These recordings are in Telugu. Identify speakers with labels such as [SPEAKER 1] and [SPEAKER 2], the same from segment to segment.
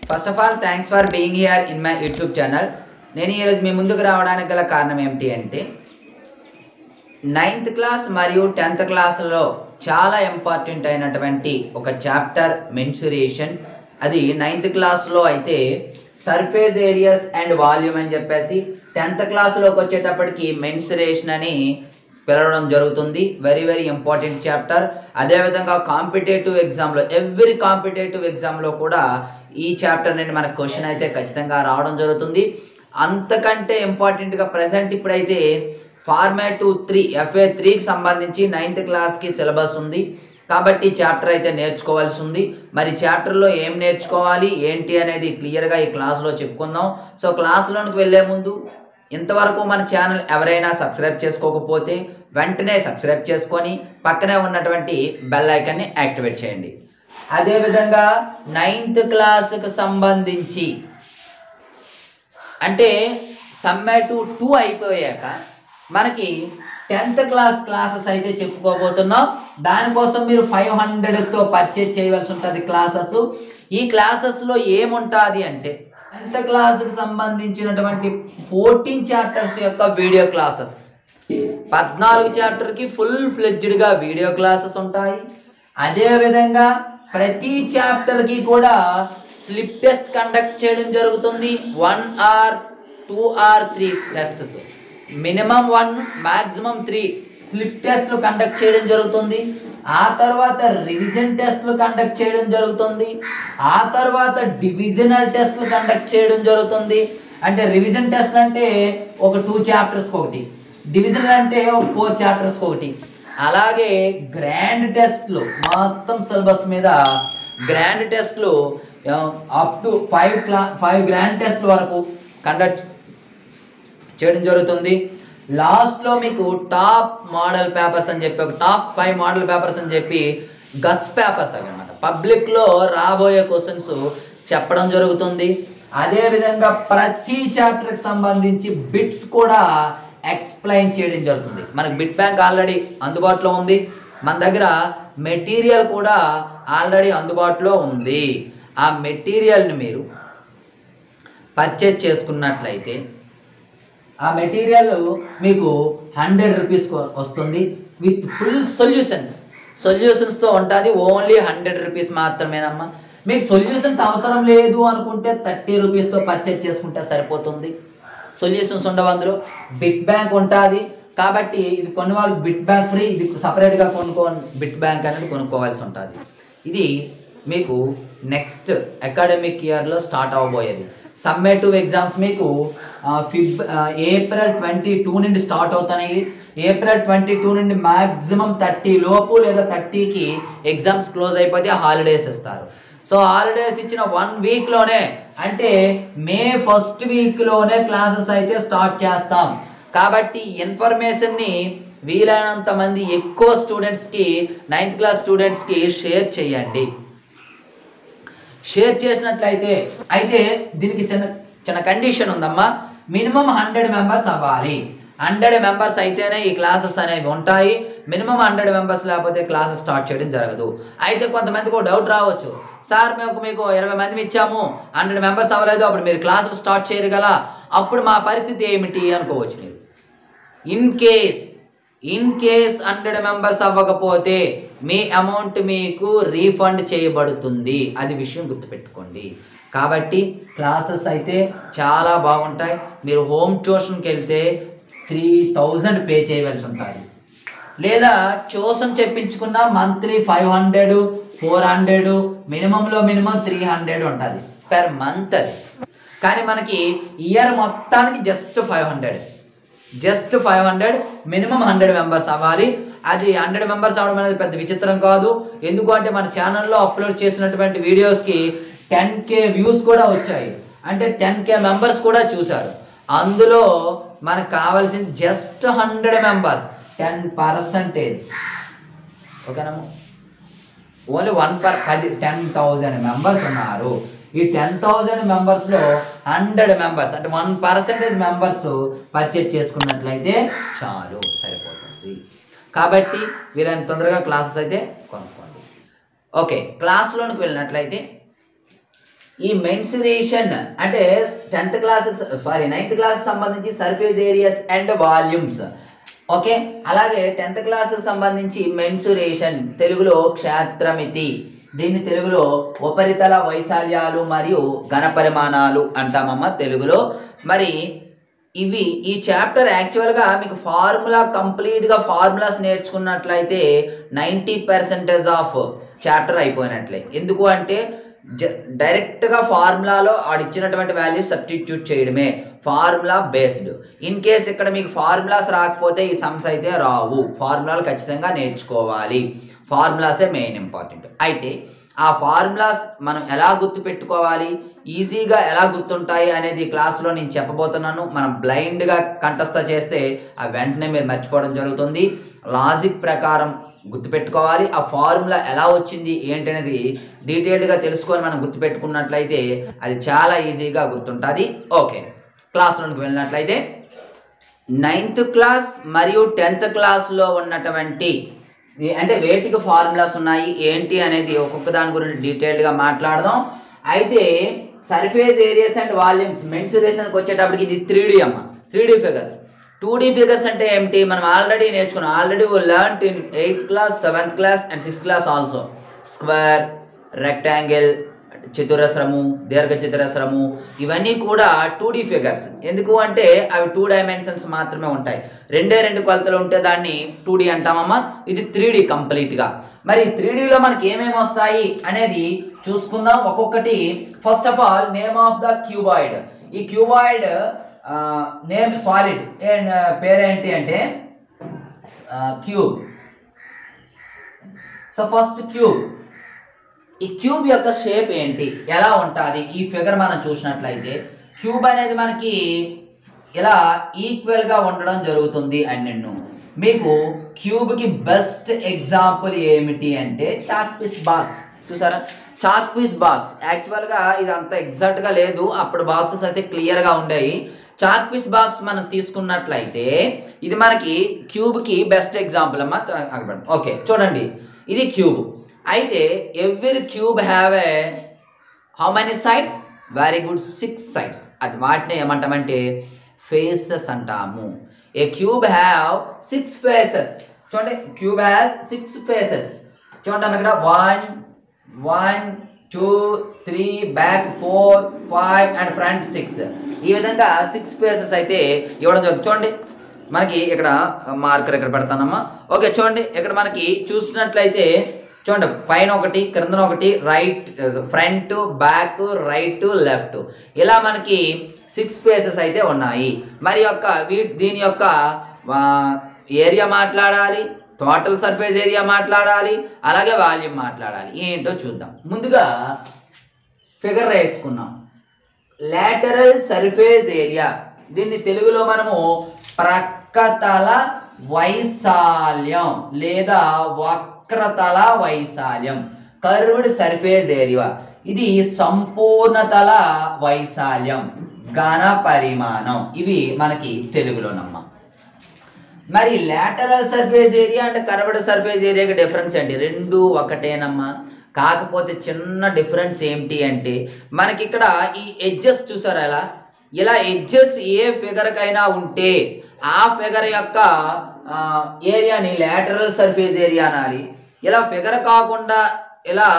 [SPEAKER 1] First of all thanks for being here in my YouTube channel. నేను ఈరోజు మీ ముందుకు రావడానికి గల కారణం ఏమిటి అంటే 9th క్లాస్ మరియు 10th క్లాస్లో చాలా ఇంపార్టెంట్ అయినటువంటి ఒక చాప్టర్ మెన్సురేషన్. అది 9th క్లాస్లో అయితే సర్ఫేస్ ఏరియాస్ అండ్ వాల్యూమ్ అని చెప్పేసి 10th క్లాస్లోకి వచ్చేటప్పటికి మెన్సురేషన్ అని పిలవడం జరుగుతుంది. Very very important chapter. అదేవిధంగా కాంపిటేటివ్ ఎగ్జామ్లో ఎవ్రీ కాంపిటేటివ్ ఎగ్జామ్లో కూడా ఈ చాప్టర్ నుండి మనకు క్వశ్చన్ అయితే ఖచ్చితంగా రావడం జరుగుతుంది. అంతకంటే ఇంపార్టెంట్గా ప్రజెంట్ ఇప్పుడైతే ఫార్మాటివ్ 3 FA3కి సంబంధించి 9th క్లాస్కి సిలబస్ ఉంది కాబట్టి చాప్టర్ అయితే నేర్చుకోవాల్సి ఉంది. మరి చాప్టర్లో ఏం నేర్చుకోవాలి ఏంటి అనేది క్లియర్గా ఈ క్లాస్లో చెప్పుకుందాం. సో క్లాస్లోనికి వెళ్ళే ముందు ఇంతవరకు మన ఛానల్ ఎవరైనా సబ్స్క్రైబ్ చేసుకోకపోతే వెంటనే సబ్స్క్రైబ్ చేసుకొని పక్కనే ఉన్నటువంటి బెల్ ఐకాన్ని యాక్టివేట్ చేయండి. అదేవిధంగా 9th క్లాస్కి సంబంధించి అంటే సమ్మేటివ్ 2 అయిపోయాక మనకి 10th క్లాస్ క్లాసెస్ అయితే చెప్పుకోబోతున్నాం. దానికోసం మీరు 500తో పర్చేజ్ చేయవలసి ఉంటుంది క్లాసెస్. ఈ క్లాసెస్లో ఏముంటుంది అంటే 10th క్లాస్కి సంబంధించినటువంటి 14 చాప్టర్స్ యొక్క వీడియో క్లాసెస్, 14 చాప్టర్కి ఫుల్ ఫ్లెడ్జ్డ్గా వీడియో క్లాసెస్ ఉంటాయి. అదేవిధంగా ప్రతి చాప్టర్కి కూడా స్లిప్ టెస్ట్ కండక్ట్ చేయడం జరుగుతుంది. 1 or 2 or 3 tests, minimum 1 maximum 3 slip టెస్ట్లు కండక్ట్ చేయడం జరుగుతుంది. ఆ తర్వాత రివిజన్ టెస్ట్లు కండక్ట్ చేయడం జరుగుతుంది. ఆ తర్వాత డివిజనల్ టెస్ట్లు కండక్ట్ చేయడం జరుగుతుంది. అంటే రివిజన్ టెస్ట్ అంటే ఒక 2 చాప్టర్స్కి ఒకటి, డివిజనల్ అంటే ఒక 4 చాప్టర్స్కి ఒకటి. అలాగే గ్రాండ్ టెస్ట్లు మొత్తం సిలబస్ మీద గ్రాండ్ టెస్ట్లు అప్ టు 5 గ్రాండ్ టెస్ట్ల వరకు కండక్ట్ చేయడం జరుగుతుంది. లాస్ట్లో మీకు టాప్ మోడల్ పేపర్స్ అని చెప్పి ఒక టాప్ 5 మోడల్ పేపర్స్ అని చెప్పి గస్ పేపర్స్ అవి అనమాట, పబ్లిక్లో రాబోయే క్వశ్చన్స్ చెప్పడం జరుగుతుంది. అదేవిధంగా ప్రతి చాప్టర్కి సంబంధించి బిట్స్ కూడా ఎక్స్ప్లెయిన్ చేయడం జరుగుతుంది. మనకి బిట్ బ్యాంక్ ఆల్రెడీ అందుబాటులో ఉంది, మన దగ్గర మెటీరియల్ కూడా ఆల్రెడీ అందుబాటులో ఉంది. ఆ మెటీరియల్ని మీరు పర్చేజ్ చేసుకున్నట్లయితే ఆ మెటీరియల్ మీకు 100 రూపీస్కి వస్తుంది విత్ ఫుల్ సొల్యూషన్స్తో ఉంటుంది. ఓన్లీ 100 రూపీస్ మాత్రమేనమ్మా. మీకు సొల్యూషన్స్ అవసరం లేదు అనుకుంటే 30 రూపీస్తో పర్చేజ్ చేసుకుంటే సరిపోతుంది. సొల్యూషన్స్ ఉండవు అందులో. బిట్ బ్యాంక్ ఉంటుంది కాబట్టి ఇది కొన్ని వాళ్ళకి బిట్ బ్యాంక్ ఫ్రీ, ఇది సపరేట్గా బిట్ బ్యాంక్ అనేది కొనుక్కోవాల్సి ఉంటుంది. ఇది మీకు నెక్స్ట్ అకాడమిక్ ఇయర్లో స్టార్ట్ అవ్వబోయేది. సమ్మేటివ్ ఎగ్జామ్స్ మీకు ఏప్రిల్ 22 నుండి స్టార్ట్ అవుతున్నాయి. ఏప్రిల్ 22 నుండి మ్యాక్సిమం 30 లోపు లేదా 30కి ఎగ్జామ్స్ క్లోజ్ అయిపోతే హాలిడేస్ ఇస్తారు. సో హాలిడేస్ ఇచ్చిన 1 వీక్లోనే అంటే మే 1st వీక్లోనే క్లాసెస్ అయితే స్టార్ట్ చేస్తాం. కాబట్టి ఇన్ఫర్మేషన్ని వీలైనంత మంది ఎక్కువ స్టూడెంట్స్కి 9th క్లాస్ స్టూడెంట్స్కి షేర్ చేయండి. షేర్ చేసినట్లయితే అయితే దీనికి చిన్న కండిషన్ ఉందమ్మా. మినిమం 100 మెంబర్స్ అవ్వాలి. 100 మెంబర్స్ అయితేనే ఈ క్లాసెస్ అనేవి ఉంటాయి. మినిమం 100 మెంబర్స్ లేకపోతే క్లాసెస్ స్టార్ట్ చేయడం జరగదు. అయితే కొంతమందికి ఒక డౌట్ రావచ్చు, సార్ మీకు 20 మంది ఇచ్చాము, 100 మెంబర్స్ అవ్వలేదు, అప్పుడు మీరు క్లాసులు స్టార్ట్ చేయరు కదా, అప్పుడు మా పరిస్థితి ఏమిటి అనుకోవచ్చు మీరు. ఇన్ కేస్ 100 మెంబర్స్ అవ్వకపోతే మీ అమౌంట్ మీకు రీఫండ్ చేయబడుతుంది. అది విషయం గుర్తుపెట్టుకోండి. కాబట్టి క్లాసెస్ అయితే చాలా బాగుంటాయి. మీరు హోమ్ ట్యూషన్కి వెళ్తే 3000 పే చేయవలసి ఉంటుంది. లేదా ట్యూషన్ చెప్పించుకున్న మంత్లీ 500 400 మినిమంలో మినిమం 300 ఉంటుంది పెర్ మంత్. అది కానీ మనకి ఇయర్ మొత్తానికి జస్ట్ 500 మినిమం 100 మెంబర్స్ అవ్వాలి. అది 100 మెంబర్స్ అవ్వడం అనేది పెద్ద విచిత్రం కాదు. ఎందుకు అంటే మన ఛానల్లో అప్లోడ్ చేసినటువంటి వీడియోస్కి 10K వ్యూస్ కూడా వచ్చాయి. అంటే 10K మెంబర్స్ కూడా చూశారు. అందులో మనకు కావాల్సింది జస్ట్ 100 మెంబర్స్, 10%. ఓకేనా? ఓన్లీ 10,000 మెంబర్స్ ఉన్నారు. ఈ 10,000 మెంబర్స్లో 100 మెంబర్స్ అంటే 1% మెంబర్స్ పర్చేజ్ చేసుకున్నట్లయితే చాలు, సరిపోతుంది. కాబట్టి వీళ్ళని తొందరగా క్లాసెస్ అయితే కొనుక్కోండి. ఓకే, క్లాస్లోనికి వెళ్ళినట్లయితే ఈ మెన్సురేషన్ అంటే 10th class sorry 9th class సంబంధించి surface areas and volumes. Okay, అలాగే 10th క్లాస్ సంబంధించి మెన్సురేషన్ తెలుగులో క్షేత్రమితి, దీన్ని తెలుగులో ఉపరితల వైశాల్యాలు మరియు ఘన పరిమాణాలు అంటామమ్మ తెలుగులో. మరి ఇవి ఈ చాప్టర్ యాక్చువల్గా మీకు ఫార్ములా కంప్లీట్గా ఫార్ములాస్ నేర్చుకున్నట్లయితే 90% ఆఫ్ చాప్టర్ అయిపోయినట్లే. ఎందుకు అంటే డైరెక్ట్గా ఫార్ములాలో ఆడిచ్చినటువంటి వాల్యూ సబ్స్టిట్యూట్ చేయడమే, ఫార్ములా బేస్డ్. ఇన్ కేస్ ఇక్కడ మీకు ఫార్ములాస్ రాకపోతే ఈ సమ్స్ అయితే రావు. ఫార్ములాలు ఖచ్చితంగా నేర్చుకోవాలి, ఫార్ములాసే మెయిన్ ఇంపార్టెంట్. అయితే ఆ ఫార్ములాస్ మనం ఎలా గుర్తుపెట్టుకోవాలి, ఈజీగా ఎలా గుర్తుంటాయి అనేది క్లాస్లో నేను చెప్పబోతున్నాను. మనం బ్లైండ్గా కంఠస్థ చేస్తే ఆ వెంటనే మీరు మర్చిపోవడం జరుగుతుంది. లాజిక్ ప్రకారం గుర్తుపెట్టుకోవాలి. ఆ ఫార్ములా ఎలా వచ్చింది ఏంటి అనేది డీటెయిల్డ్గా తెలుసుకొని మనం గుర్తుపెట్టుకున్నట్లయితే అది చాలా ఈజీగా గుర్తుంటుంది. ఓకే, క్లాస్లోకి వెళ్ళినట్లయితే 9th క్లాస్ మరియు 10th క్లాస్లో ఉన్నటువంటి అంటే వేటికి ఫార్ములాస్ ఉన్నాయి ఏంటి అనేది ఒక్కొక్క దాని గురించి డీటెయిల్డ్గా మాట్లాడదాం. అయితే సర్ఫేస్ ఏరియాస్ అండ్ వాల్యూమ్స్ మెన్సురేషన్కి వచ్చేటప్పటికి ఇది 3D అమ్మ, 3D ఫిగర్స్. 2D ఫిగర్స్ అంటే ఏమిటి మనం ఆల్రెడీ నేర్చుకున్నాం. Already learned in 8th class 7th class and 6th class also. Square, rectangle, చతురస్రము, దీర్ఘ చతురస్రము ఇవన్నీ కూడా 2D ఫిగర్స్. ఎందుకు అంటే అవి 2 డైమెన్షన్స్ మాత్రమే ఉంటాయి. 2 కొలతలు ఉంటే దాన్ని 2D అంటామమ్మా. ఇది 3D కంప్లీట్గా. మరి 3Dలో మనకి ఏమేమి వస్తాయి అనేది చూసుకుందాం ఒక్కొక్కటి. First of all name of the cuboid. ఈ క్యూబాయిడ్ నేమ్ సాలిడ్ పేరేంటి అంటే క్యూబ్. So first cube. ఈ క్యూబ్ యొక్క షేప్ ఏంటి, ఎలా ఉంటుంది ఈ ఫిగర్ మనం చూసినట్లయితే క్యూబ్ అనేది మనకి ఇలా ఈక్వల్గా ఉండడం జరుగుతుంది. అండ్ నేను మీకు క్యూబ్కి బెస్ట్ ఎగ్జాంపుల్ ఏమిటి అంటే చాక్ పీస్ బాక్స్. చూసారా, చాక్ పీస్ బాక్స్. యాక్చువల్గా ఇది అంత ఎగ్జాక్ట్గా లేదు, అప్పుడు బాక్సెస్ అయితే క్లియర్గా ఉండేవి. చాక్ పీస్ బాక్స్ మనం తీసుకున్నట్లయితే ఇది మనకి క్యూబ్కి బెస్ట్ ఎగ్జాంపుల్ అమ్మా. ఓకే చూడండి, ఇది క్యూబ్. అయితే every cube have a how many sides? Very good, 6 sides. అది వాటిని ఏమంటామంటే ఫేసెస్ అంటాము. ఏ క్యూబ్ హ్యావ్ 6 ఫేసెస్. చూడండి, క్యూబ్ హ్యావ్ 6 ఫేసెస్. చూడండి ఇక్కడ 1 1 2 3 బ్యాక్ 4 5 అండ్ ఫ్రంట్ 6. ఈ విధంగా 6 ఫేసెస్ అయితే ఇవ్వడం జరుగుతుంది. చూడండి మనకి ఇక్కడ మార్కర్ ఇక్కడ పెడతానమ్మా. ఓకే చూడండి, ఇక్కడ మనకి చూసినట్లయితే చూడండి పైన ఒకటి, క్రిందన ఒకటి, right front back right left, ఇలా మనకి 6 ఫేసెస్ అయితే ఉన్నాయి. మరి దీని యొక్క ఏరియా మాట్లాడాలి, టోటల్ సర్ఫేస్ ఏరియా మాట్లాడాలి, అలాగే వాల్యూమ్ మాట్లాడాలి. ఏంటో చూద్దాం. ముందుగా ఫిగర్ వేసుకున్నాం. లాటరల్ సర్ఫేస్ ఏరియా, దీన్ని తెలుగులో మనము ప్రక్కతల వైశాల్యం లేదా వక్రతల వైశాల్యం, కర్వ్డ్ సర్ఫేస్ ఏరియా. ఇది సంపూర్ణతల వైశాల్యం, ఘన పరిమాణం. ఇవి మనకి తెలుగులోనమ్మ. మరి లాటరల్ సర్ఫేస్ ఏరియా అంటే కర్వ్డ్ సర్ఫేస్ ఏరియాకి డిఫరెన్స్ ఏంటి? రెండు ఒకటేనమ్మా. కాకపోతే చిన్న డిఫరెన్స్ ఏంటి అంటే మనకి ఇక్కడ ఈ ఎడ్జెస్ చూసారా, ఇలా ఎడ్జెస్ ఏ ఫిగర్కైనా ఉంటే ఆ ఫిగర్ యొక్క ఏరియాని లాటరల్ సర్ఫేస్ ఏరియా అనాలి. ఇలా ఫిగర్ కాకుండా ఇలా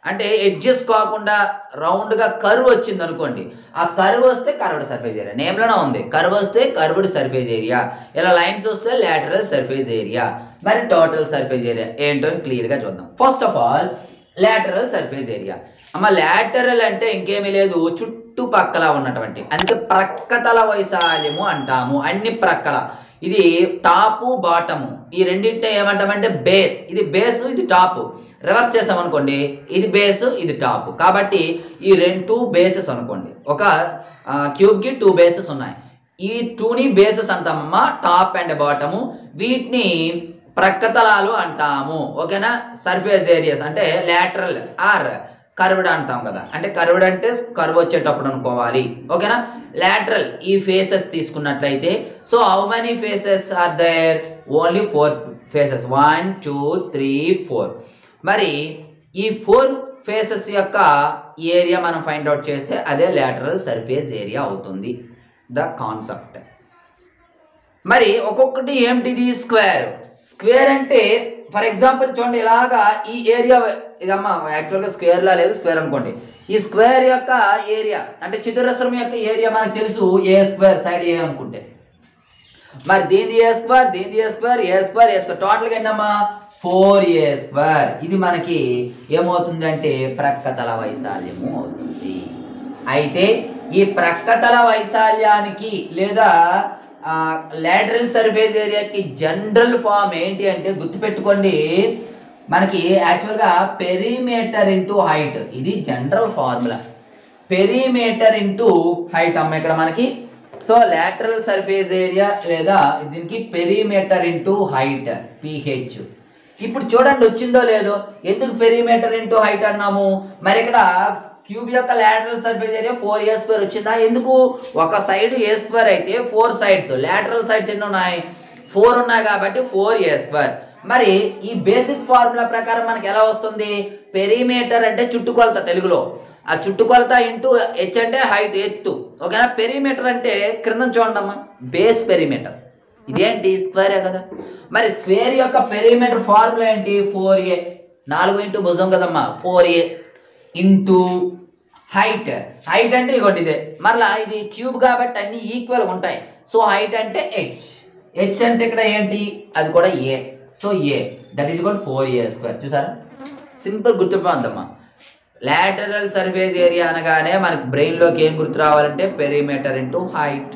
[SPEAKER 1] అంటే ఎడ్జెస్ కాకుండా రౌండ్గా కర్వ్ వచ్చింది అనుకోండి, ఆ కర్వ్ వస్తే కర్వ్డ్ సర్ఫేస్ ఏరియా. నేమ్లోనే ఉంది, కర్వ్ వస్తే కర్వ్డ్ సర్ఫేస్ ఏరియా, ఇలా లైన్స్ వస్తే లాటరల్ సర్ఫేస్ ఏరియా. మరి టోటల్ సర్ఫేస్ ఏరియా ఏంటో క్లియర్గా చూద్దాం. First of all lateral surface area అమ్మ. లాటరల్ అంటే ఇంకేమీ లేదు, చుట్టుపక్కల ఉన్నటువంటి, అందుకే ప్రక్కతల వైశాల్యము అంటాము. అన్ని ప్రక్కల, ఇది టాపు బాటము, ఈ రెండింటిని ఏమంటామంటే బేస్. ఇది బేస్, ఇది టాప్. రివర్స్ చేసామనుకోండి, ఇది బేస్ ఇది టాప్. కాబట్టి ఈ 2 బేసెస్ అనుకోండి. ఒక క్యూబ్కి 2 బేసెస్ ఉన్నాయి. ఈ 2ని బేసెస్ అంటామమ్మా, టాప్ అండ్ బాటము. వీటిని ప్రక్కతలాలు అంటాము. ఓకేనా. సర్ఫేస్ ఏరియాస్ అంటే లాటరల్ ఆర్ కర్వ్డ్ అంటాం కదా, అంటే కర్వ్డ్ అంటే కర్వ్ వచ్చేటప్పుడు అనుకోవాలి. ఓకేనా. లాటరల్ ఈ ఫేసెస్ తీసుకున్నట్లయితే, so how many faces are there? Only 4 faces. 1 2 3 4. మరి ఈ 4 ఫేసెస్ యొక్క ఏరియా మనం ఫైండ్ అవుట్ చేస్తే అదే లాటరల్ సర్ఫేస్ ఏరియా అవుతుంది. The concept. మరి ఒక్కొక్కటి ఏమిటిది? స్క్వేర్. స్క్వేర్ అంటే ఫర్ ఎగ్జాంపుల్ చూడండి, ఇలాగా ఈ ఏరియా ఇదమ్మా యాక్చువల్గా స్క్వేర్లా లేదు, స్క్వేర్ అనుకోండి. ఈ స్క్వేర్ యొక్క ఏరియా అంటే చతురస్రం యొక్క ఏరియా మనకు తెలుసు, ఏ స్క్వేర్, సైడ్ ఏ అనుకుంటే. మరి దీని ఏ స్క్వేర్, దీని ఏ స్క్వేర్, ఏ స్క్వేర్, ఏ స్క్వేర్, టోటల్గా ఏంటమ్మా 4a స్క్వేర్. ఇది మనకి ఏమవుతుందంటే ప్రక్కతల వైశాల్యము అవుతుంది. అయితే ఈ ప్రక్కతల వైశాల్యానికి లేదా లాటరల్ సర్ఫేస్ ఏరియాకి జనరల్ ఫామ్ ఏంటి అంటే గుర్తుపెట్టుకోండి, మనకి యాక్చువల్గా పెరిమీటర్ ఇంటూ హైట్. ఇది general formula, perimeter into height అమ్మ ఇక్కడ మనకి. సో లాటరల్ సర్ఫేస్ ఏరియా లేదా దీనికి పెరిమీటర్ ఇంటూ హైట్ పిహెచ్. ఇప్పుడు చూడండి వచ్చిందో లేదో. ఎందుకు పెరిమీటర్ ఇంటూ హైట్ అన్నాము? మరి ఇక్కడ క్యూబ్ యొక్క lateral surface area 4a square వచ్చిందా? ఎందుకు? ఒక సైడ్ ఏ స్క్వేర్ అయితే 4 సైడ్స్, లాటరల్ సైడ్స్ ఎన్ని ఉన్నాయి? 4 ఉన్నాయి కాబట్టి 4a స్క్వేర్. మరి ఈ బేసిక్ ఫార్ములా ప్రకారం మనకి ఎలా వస్తుంది? పెరిమీటర్ అంటే చుట్టుకొలత తెలుగులో, ఆ చుట్టుకొలత ఇంటూ హెచ్ అంటే హైట్ ఎత్తు, ఓకేనా. పెరిమీటర్ అంటే క్రింద చూడండి అమ్మా, బేస్ పెరిమీటర్. ఇదేంటి? స్క్వేరే కదా. మరి స్క్వేర్ యొక్క పెరిమీటర్ ఫార్ములా ఏంటి? 4a, 4 ఇంటూ భుజం కదమ్మా, 4a ఇంటూ హైట్. హైట్ అంటే ఇగోండి ఇదే, మరలా ఇది క్యూబ్ కాబట్టి అన్ని ఈక్వల్ ఉంటాయి. సో హైట్ అంటే హెచ్, హెచ్ అంటే ఇక్కడ ఏంటి? అది కూడా A. So A that is equal 4a square. చూసారా, సింపుల్ గుర్తుపోద్దమ్మా. లాటరల్ సర్ఫేస్ ఏరియా అనగానే మనకి బ్రెయిన్లోకి ఏం గుర్తు రావాలంటే పెరిమీటర్ ఇంటూ హైట్.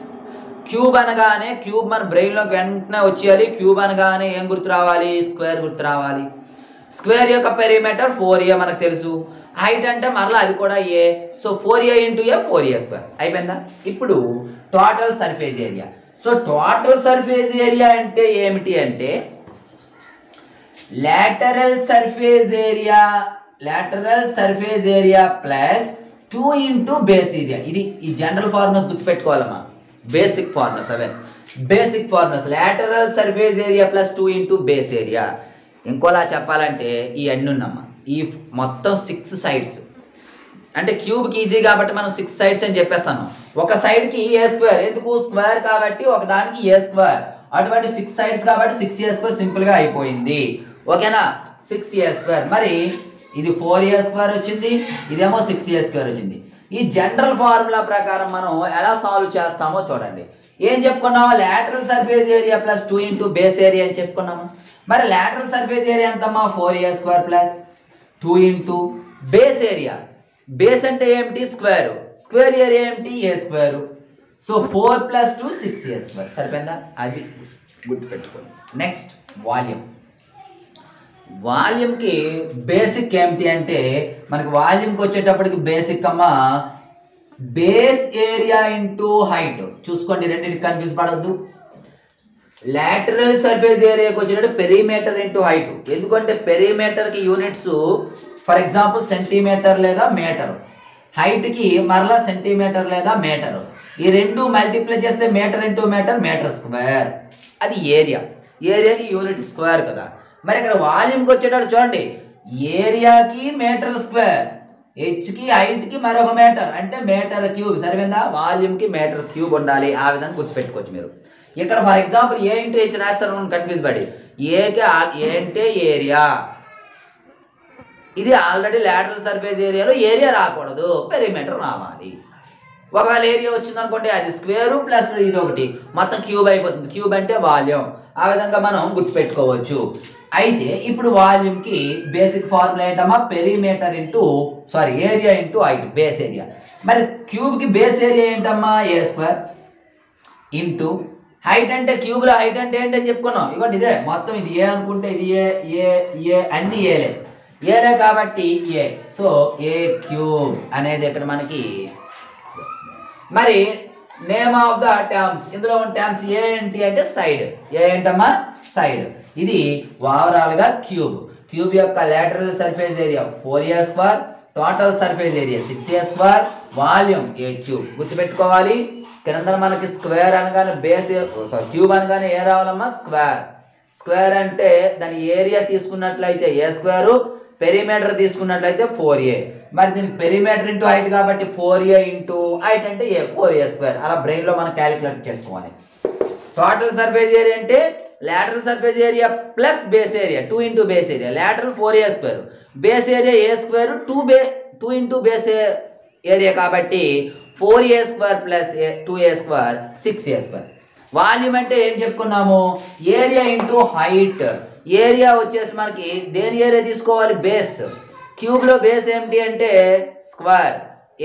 [SPEAKER 1] క్యూబ్ అనగానే క్యూబ్ మన బ్రెయిన్లోకి వెంటనే వచ్చేయాలి. క్యూబ్ అనగానే ఏం గుర్తు రావాలి? స్క్వేర్ గుర్తు రావాలి. స్క్వేర్ యొక్క పెరిమీటర్ 4a మనకు తెలుసు. హైట్ అంటే మరలా అది కూడా A. So 4a into A 4a square అయిపోయిందా. ఇప్పుడు total surface area. So total surface area అంటే ఏమిటి అంటే lateral surface area plus 2 into base area. ఇది ఈ జనరల్ ఫార్ములాస్ గుర్తుపెట్టుకోవాలమ్మా. బేసిక్ ఫార్ములాస్ అవే, basic formulas. Lateral surface area plus 2 into base area. ఇంకోలా చెప్పాలంటే ఈ అన్ని ఉన్నమ్మా, ఈ మొత్తం 6 సైడ్స్ అంటే క్యూబ్కి ఈజీ కాబట్టి మనం 6 సైడ్స్ అని చెప్పేస్తాను. ఒక సైడ్కి ఏ స్క్వేర్, ఎందుకు? స్క్వేర్ కాబట్టి ఒక దానికి ఏ స్క్వేర్. అటువంటి 6 సైడ్స్ కాబట్టి 6a స్క్వేర్ సింపుల్గా అయిపోయింది, ఓకేనా. 6a square. మరి ఇది 4a స్క్వేర్ వచ్చింది, ఇదేమో 6a స్క్వేర్ వచ్చింది. ఈ జనరల్ ఫార్ములా ప్రకారం మనం ఎలా సాల్వ్ చేస్తామో చూడండి. ఏం చెప్పుకున్నాము? Lateral surface area plus 2 into base area అని చెప్పుకున్నాము. మరి లాటరల్ సర్ఫేస్ ఏరియా ఎంతమ్మా? 4a square plus 2 into base area. Base అంటే ఏమిటి? స్క్వేర్. స్క్వేర్ ఏరియా ఏమిటి? A square. So 4 plus 2 6a square. సరిపోయిందా? అది గుర్తుపెట్టుకోండి. Next volume. వాల్యూమ్కి బేసిక్ ఏమిటి అంటే మనకి వాల్యూమ్కి వచ్చేటప్పటికి బేసిక్ అమ్మా బేస్ ఏరియా ఇంటూ హైట్. చూసుకోండి, రెండింటికి కన్ఫ్యూజ్ పడద్దు. లాటరల్ సర్ఫేస్ ఏరియాకి వచ్చేటప్పుడు పెరిమీటర్ ఇంటూ హైట్. ఎందుకంటే పెరిమీటర్కి యూనిట్స్ ఫర్ ఎగ్జాంపుల్ సెంటీమీటర్ లేదా మీటర్, హైట్కి మరలా సెంటీమీటర్ లేదా మీటర్. ఈ రెండు మల్టిప్లై చేస్తే metre into metre, metre square. అది ఏరియా. ఏరియాకి యూనిట్ స్క్వేర్ కదా. మరి ఇక్కడ వాల్యూమ్కి వచ్చేటప్పుడు చూడండి, ఏరియాకి మీటర్ స్క్వేర్, హెచ్కి హైట్కి మరొక మీటర్ అంటే మీటర్ క్యూబ్. సరిపోయిందా? వాల్యూమ్కి మీటర్ క్యూబ్ ఉండాలి. ఆ విధంగా గుర్తుపెట్టుకోవచ్చు మీరు. ఇక్కడ for example A into H రాస్తారు కన్ఫ్యూజ్ పడి. ఏకి ఏ అంటే ఏరియా, ఇది ఆల్రెడీ లాటరల్ సర్ఫేస్ ఏరియాలో ఏరియా రాకూడదు, పెరిమీటర్ రావాలి. ఒకవేళ ఏరియా వచ్చింది అనుకోండి, అది స్క్వేరు ప్లస్ ఇది ఒకటి మొత్తం క్యూబ్ అయిపోతుంది. క్యూబ్ అంటే వాల్యూమ్. ఆ విధంగా మనం గుర్తుపెట్టుకోవచ్చు. అయితే ఇప్పుడు వాల్యూమ్కి బేసిక్ ఫార్ములా ఏంటమ్మా? Perimeter into area into height, base area. మరి క్యూబ్కి బేస్ ఏరియా ఏంటమ్మా? ఏ స్క్వేర్ ఇంటూ హైట్ అంటే క్యూబ్లో హైట్ అంటే ఏంటని చెప్పుకున్నాం. ఇవ్వండి ఇదే మొత్తం, ఇది ఏ అనుకుంటే ఇది ఏ అన్ని ఏలే కాబట్టి ఏ. సో ఏ క్యూబ్ అనేది ఇక్కడ మనకి. మరి నేమ్ ఆఫ్ ద టర్మ్స్, ఇందులో ఉన్న టర్మ్స్ ఏ ఏంటి అంటే సైడ్. ఏ ఏంటమ్మా? సైడ్. ఇది ఓవరాల్గా క్యూబ్. క్యూబ్ యొక్క lateral surface area 4a square, total surface area 6a square, volume A cube. గుర్తుపెట్టుకోవాలి. క్రింద మనకి స్క్వేర్ అనగానే బేస్, క్యూబ్ అనగానే ఏ రావాలమ్మా? స్క్వేర్. స్క్వేర్ అంటే దాని ఏరియా తీసుకున్నట్లయితే ఏ స్క్వేరు పెరిమీటర్ తీసుకున్నట్లయితే 4a. మరి దీనికి పెరిమీటర్ ఇంటూ హైట్ కాబట్టి 4a ఇంటూ హైట్ అంటే 4a². అలా బ్రెయిన్లో మనం క్యాలిక్యులేట్ చేసుకోవాలి. టోటల్ సర్ఫేస్ ఏరియా అంటే lateral surface area plus base area 2 into base area. Lateral 4a², base area a², 2 into base area కాబట్టి 4a² plus 2a², 6a². Volume అంటే ఏం చెప్పుకున్నాము, ఏరియా ఇంటూ హైట్. ఏరియా వచ్చేసి మనకి దేని ఏరియా తీసుకోవాలి, బేస్. క్యూబ్లో బేస్ ఏమిటి అంటే square,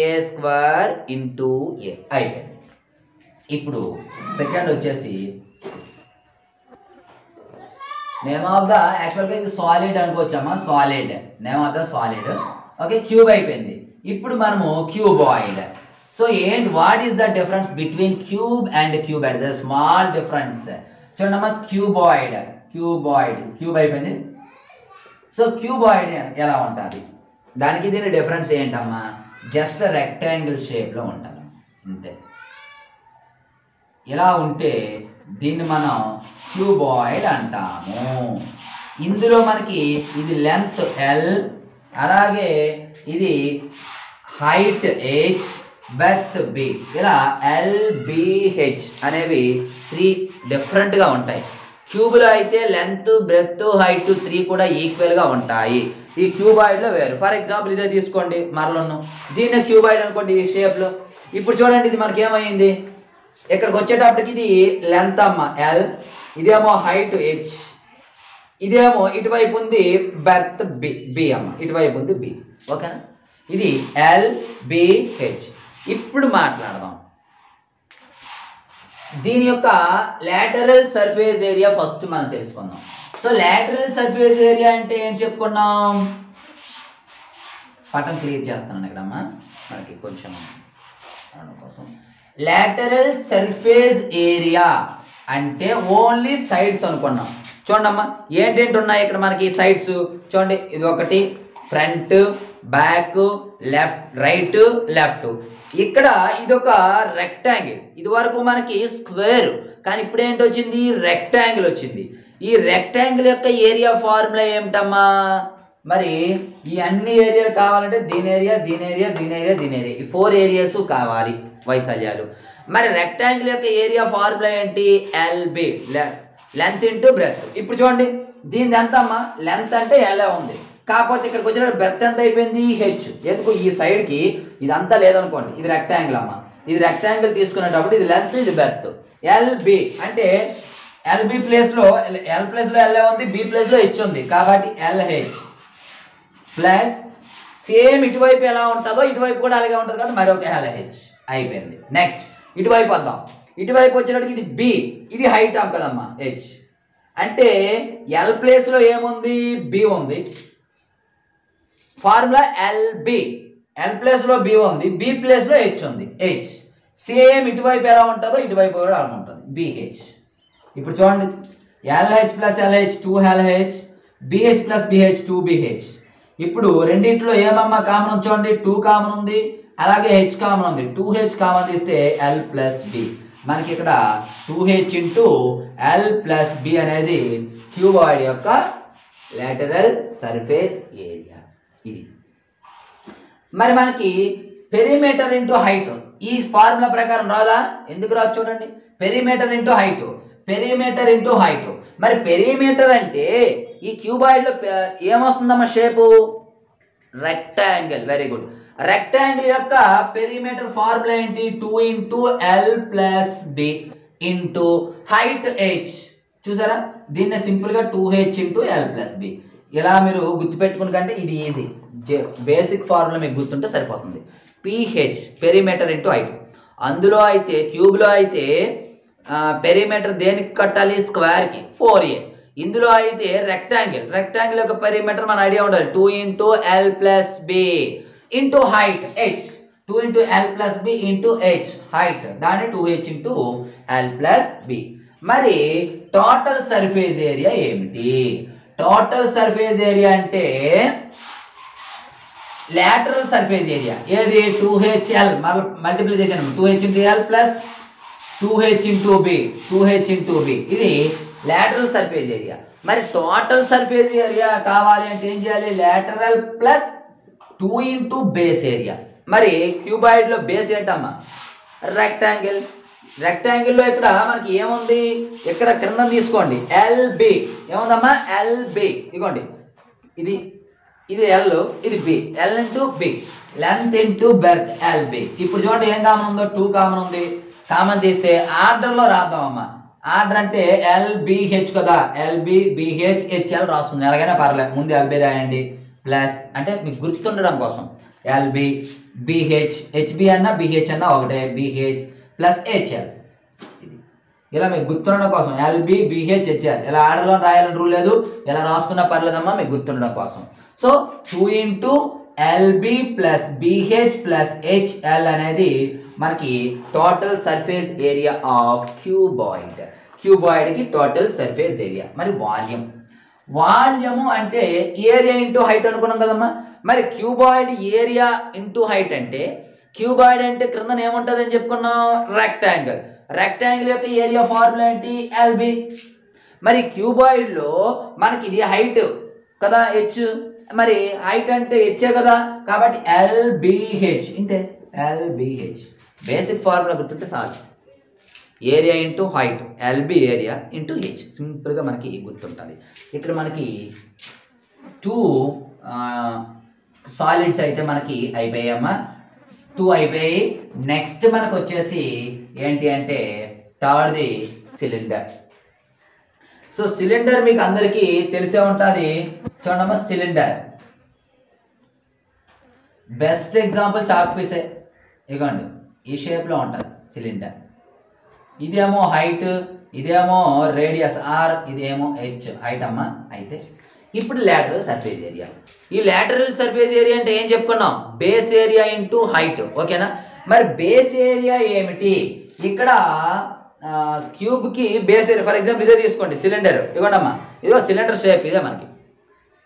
[SPEAKER 1] a² into A height. ఇప్పుడు సెకండ్ వచ్చేసి నేమ్ ఆఫ్ ద, యాక్చువల్గా ఇది సాలిడ్ అనుకోవచ్చమ్మా, solid name of the solid. Okay, cube అయిపోయింది. ఇప్పుడు మనము క్యూబాయిడ్. సో ఏంటి, what is the difference between cube and cuboid? The small difference. చూడమ్మా, క్యూబాయిడ్ క్యూబ్ అయిపోయింది. సో క్యూబాయిడ్ ఎలా ఉంటుంది, దానికి దీని డిఫరెన్స్ ఏంటమ్మా, జస్ట్ రెక్టాంగిల్ షేప్లో ఉంటుంది అంతే. ఇలా ఉంటే దీన్ని మనం క్యూబాయిడ్ అంటాము. ఇందులో మనకి ఇది లెంత్ ఎల్, అలాగే ఇది హైట్ హెచ్, బెర్త్ బి. ఇలా ఎల్బిహెచ్ అనేవి 3 డిఫరెంట్గా ఉంటాయి. క్యూబ్లో అయితే లెంత్, బ్రెత్, హైట్ 3 కూడా ఈక్వల్గా ఉంటాయి. ఈ క్యూబాయిడ్లో వేరు. ఫర్ ఎగ్జాంపుల్ ఇదే తీసుకోండి, మరలను దీన్నే క్యూబాయిడ్ అనుకోండి ఈ షేప్లో. ఇప్పుడు చూడండి, ఇది మనకి ఏమైంది, ఇక్కడికి వచ్చేటప్పటికి ఇది లెంత్ అమ్మ ఎల్, ఇదేమో హైట్ హెచ్, ఇదేమో ఇటువైపు ఉంది బెర్త్ బి అమ్మ, ఇటువైపు ఉంది బి. ఓకేనా, ఇది ఎల్బిహెచ్. ఇప్పుడు మాట్లాడదాం దీని యొక్క లాటరల్ సర్ఫేస్ ఏరియా ఫస్ట్ మనం తెలుసుకుందాం. సో లాటరల్ సర్ఫేస్ ఏరియా అంటే ఏం చెప్పుకున్నాం, పటం క్లియర్ చేస్తాను ఇక్కడమ్మా మనకి కొంచెం కోసం. లాటరల్ సర్ఫేస్ ఏరియా అంటే ఓన్లీ సైడ్స్ అనుకున్నాం. చూడండి అమ్మా, ఏంటేంటి ఉన్నాయి ఇక్కడ మనకి సైడ్స్ చూడండి. ఇది ఒకటి front, back, left, right, left. ఇక్కడ ఇదొక రెక్టాంగిల్. ఇది వరకు మనకి స్క్వేర్, కానీ ఇప్పుడు ఏంటి వచ్చింది, రెక్టాంగిల్ వచ్చింది. ఈ రెక్టాంగిల్ యొక్క ఏరియా ఫార్ములా ఏమిటమ్మా, మరి ఈ అన్ని ఏరియాలు కావాలంటే దీని ఏరియా, దీని ఏరియా, దీని ఏరియా, దీని ఏరియా, ఈ 4 ఏరియాస్ కావాలి వైశాల్యాలు. మరి రెక్టాంగిల్ యొక్క ఏరియా ఫార్ములా ఏంటి, ఎల్బి, లెంత్ ఇంటూ బ్రెత్. ఇప్పుడు చూడండి, దీని ఎంత అమ్మా, లెంత్ అంటే ఎలా ఉంది, కాకపోతే ఇక్కడికి వచ్చినప్పుడు బ్రెత్ ఎంత అయిపోయింది, హెచ్. ఎందుకు, ఈ సైడ్కి ఇదంతా లేదనుకోండి, ఇది రెక్టాంగిల్ అమ్మ. ఇది రెక్టాంగిల్ తీసుకునేటప్పుడు ఇది లెంత్, ఇది బ్రెత్. ఎల్బి అంటే ఎల్బి ప్లేస్లో ఎల్ ప్లేస్లో ఎల్ ఉంది, బి ప్లేస్లో హెచ్ ఉంది, కాబట్టి ఎల్హెచ్ ప్లస్ సేమ్ ఇటువైపు ఎలా ఉంటుందో ఇటువైపు కూడా అలాగే ఉంటుంది కాబట్టి మరొక ఎల్హెచ్ అయిపోయింది. నెక్స్ట్ ఇటువైపు వద్దాం. ఇటువైపు వచ్చేటప్పటికి ఇది బి, ఇది హైట్ ఆఫ్ కదమ్మా హెచ్. అంటే ఎల్ ప్లేస్లో ఏముంది, బి ఉంది. ఫార్ములా ఎల్బి, ఎల్ ప్లేస్లో బి ఉంది, బి ప్లేస్లో హెచ్ ఉంది, హెచ్. సేమ్ ఇటువైపు ఎలా ఉంటుందో ఇటువైపు కూడా అలా ఉంటుంది, బిహెచ్. ఇప్పుడు చూడండి, ఎల్హెచ్ ప్లస్ ఎల్హెచ్ 2ఎల్హెచ్, బిహెచ్ ప్లస్ బిహెచ్ 2బిహెచ్. ఇప్పుడు రెండింటిలో ఏమమ్మా కామన్ ఉంది చూడండి, 2 కామన్ ఉంది, అలాగే హెచ్ కామన్ ఉంది. 2హెచ్ కామన్ తీస్తే ఎల్ ప్లస్ బి. మనకి ఇక్కడ 2హెచ్ ఇంటూ ఎల్ ప్లస్ బి అనేది క్యూబాయిడ్ యొక్క లాటరల్ సర్ఫేస్ ఏరియా. ఇది మరి మనకి పెరిమీటర్ ఇంటూ హైట్ ఈ ఫార్ములా ప్రకారం రాదా, ఎందుకు రాదు చూడండి. Perimeter into height, perimeter into height. మరి పెరిమీటర్ అంటే ఈ క్యూబాయిడ్లో ఏమొస్తుందమ్మా shape, rectangle. Very good. Rectangle యొక్క పెరిమీటర్ ఫార్ములా ఏంటి, 2 into L plus B into height H. చూసారా, దీన్ని సింపుల్గా 2హెచ్ ఇంటూ ఎల్ ప్లస్ బి. ఇలా మీరు గుర్తుపెట్టుకుని కంటే ఇది ఈజీ, బేసిక్ ఫార్ములా మీకు గుర్తుంటే సరిపోతుంది. PH perimeter into height. అందులో అయితే క్యూబ్లో అయితే పెరిమీటర్ దేనికి కట్టాలి, స్క్వేర్కి 4a. ఇందులో అయితే రెక్టాంగిల్ యొక్క పెరిమీటర్ మన ఐడియా ఉండాలి, 2 into L plus B into height H. 2 into L plus B into H height, దాన్ని 2హెచ్ ఇంటూ ఎల్ ప్లస్ బి. మరి టోటల్ సర్ఫేస్ ఏరియా ఏమిటి, టోటల్ సర్ఫేస్ ఏరియా అంటే లాటరల్ సర్ఫేస్ ఏరియా ఏది, 2hL multiplication 2h into L plus 2h into B, 2h into B. ఇది లాటరల్ సర్ఫేస్ ఏరియా. మరి టోటల్ సర్ఫేస్ ఏరియా కావాలి అంటే ఏం చేయాలి? Lateral plus 2 into base area. మరి క్యూబాయిడ్లో బేస్ ఏంటమ్మా? రెక్టాంగిల్. రెక్టాంగిల్లో ఇక్కడ మనకి ఏముంది? ఇక్కడ క్రింద తీసుకోండి ఎల్బి. ఏముందమ్మా? ఎల్బి. ఇదిగోండి, ఇది ఎల్, ఇది B. L into B, length into breadth, LB. ఇప్పుడు చూడండి ఏం కామన్ ఉందో? 2 కామన్ ఉంది. కామన్ తీస్తే ఆర్డర్లో రాద్దామమ్మా. ఆర్డర్ అంటే ఎల్బిహెచ్ కదా, ఎల్బి బిహెచ్ హెచ్ఎల్ రాస్తుంది, ఎలాగైనా పర్లేదు. ముందు ఎల్బి రాయండి, ప్లస్ అంటే మీకు గుర్తుండడం కోసం ఎల్బి బిహెచ్, హెచ్బి అన్న బిహెచ్ అన్న ఒకటే, బిహెచ్ ప్లస్ హెచ్ఎల్. ఇది ఇలా మీకు గుర్తుండడం కోసం ఎల్బి బిహెచ్ హెచ్ఎల్. ఇలా ఆర్డర్లో రాయాలని రూల్ లేదు, ఇలా రాసుకున్నా పర్లేదమ్మా మీకు గుర్తుండడం కోసం. So 2 into LB plus BH plus HL అనేది మనకి total surface area of cuboid. క్యూబాయిడ్కి టోటల్ సర్ఫేస్ ఏరియా. మరి వాల్యూము అంటే ఏరియా ఇంటూ హైట్ అనుకున్నాం కదమ్మా. మరి క్యూబాయిడ్ ఏరియా ఇంటూ హైట్ అంటే, క్యూబాయిడ్ అంటే క్రింద ఏముంటుంది అని చెప్పుకున్నాం? రెక్టాంగిల్. రెక్టాంగిల్ యొక్క ఏరియా ఫార్ములా ఏంటి? ఎల్బి. మరి క్యూబాయిడ్లో మనకి ఇది హైట్ కదా, హెచ్. మరి హైట్ అంటే హెచ్చే కదా, కాబట్టి ఎల్బిహెచ్. ఇంతే, ఎల్బిహెచ్. బేసిక్ ఫార్ములా గుర్తుంటే చాలు. Area into height, LB area into H. సింపుల్గా మనకి గుర్తుంటుంది. ఇక్కడ మనకి 2 సాలిడ్స్ అయితే మనకి అయిపోయాయమ్మా. 2 అయిపోయాయి. నెక్స్ట్ మనకు వచ్చేసి ఏంటి అంటే థర్డ్ది సిలిండర్. సో సిలిండర్ మీకు అందరికీ తెలిసే ఉంటుంది. చూడమ్మా, సిలిండర్ బెస్ట్ ఎగ్జాంపుల్ చాక్ పీసే. ఇదిగోండి ఈ షేప్లో ఉంటుంది సిలిండర్. ఇదేమో హైట్, ఇదేమో రేడియస్ ఆర్, ఇదేమో హెచ్ హైట్ అమ్మ. అయితే ఇప్పుడు లాటరల్ సర్ఫేస్ ఏరియా. ఈ లాటరల్ సర్ఫేస్ ఏరియా అంటే ఏం చెప్పుకున్నాం? Base area into height. ఓకేనా? మరి బేస్ ఏరియా ఏమిటి? ఇక్కడ క్యూబ్కి బేస్ ఏరియా, ఫర్ ఎగ్జాంపుల్ ఇదే తీసుకోండి సిలిండర్. ఇదిగోండి అమ్మా, ఇదిగో సిలిండర్ షేప్ ఇదే మనకి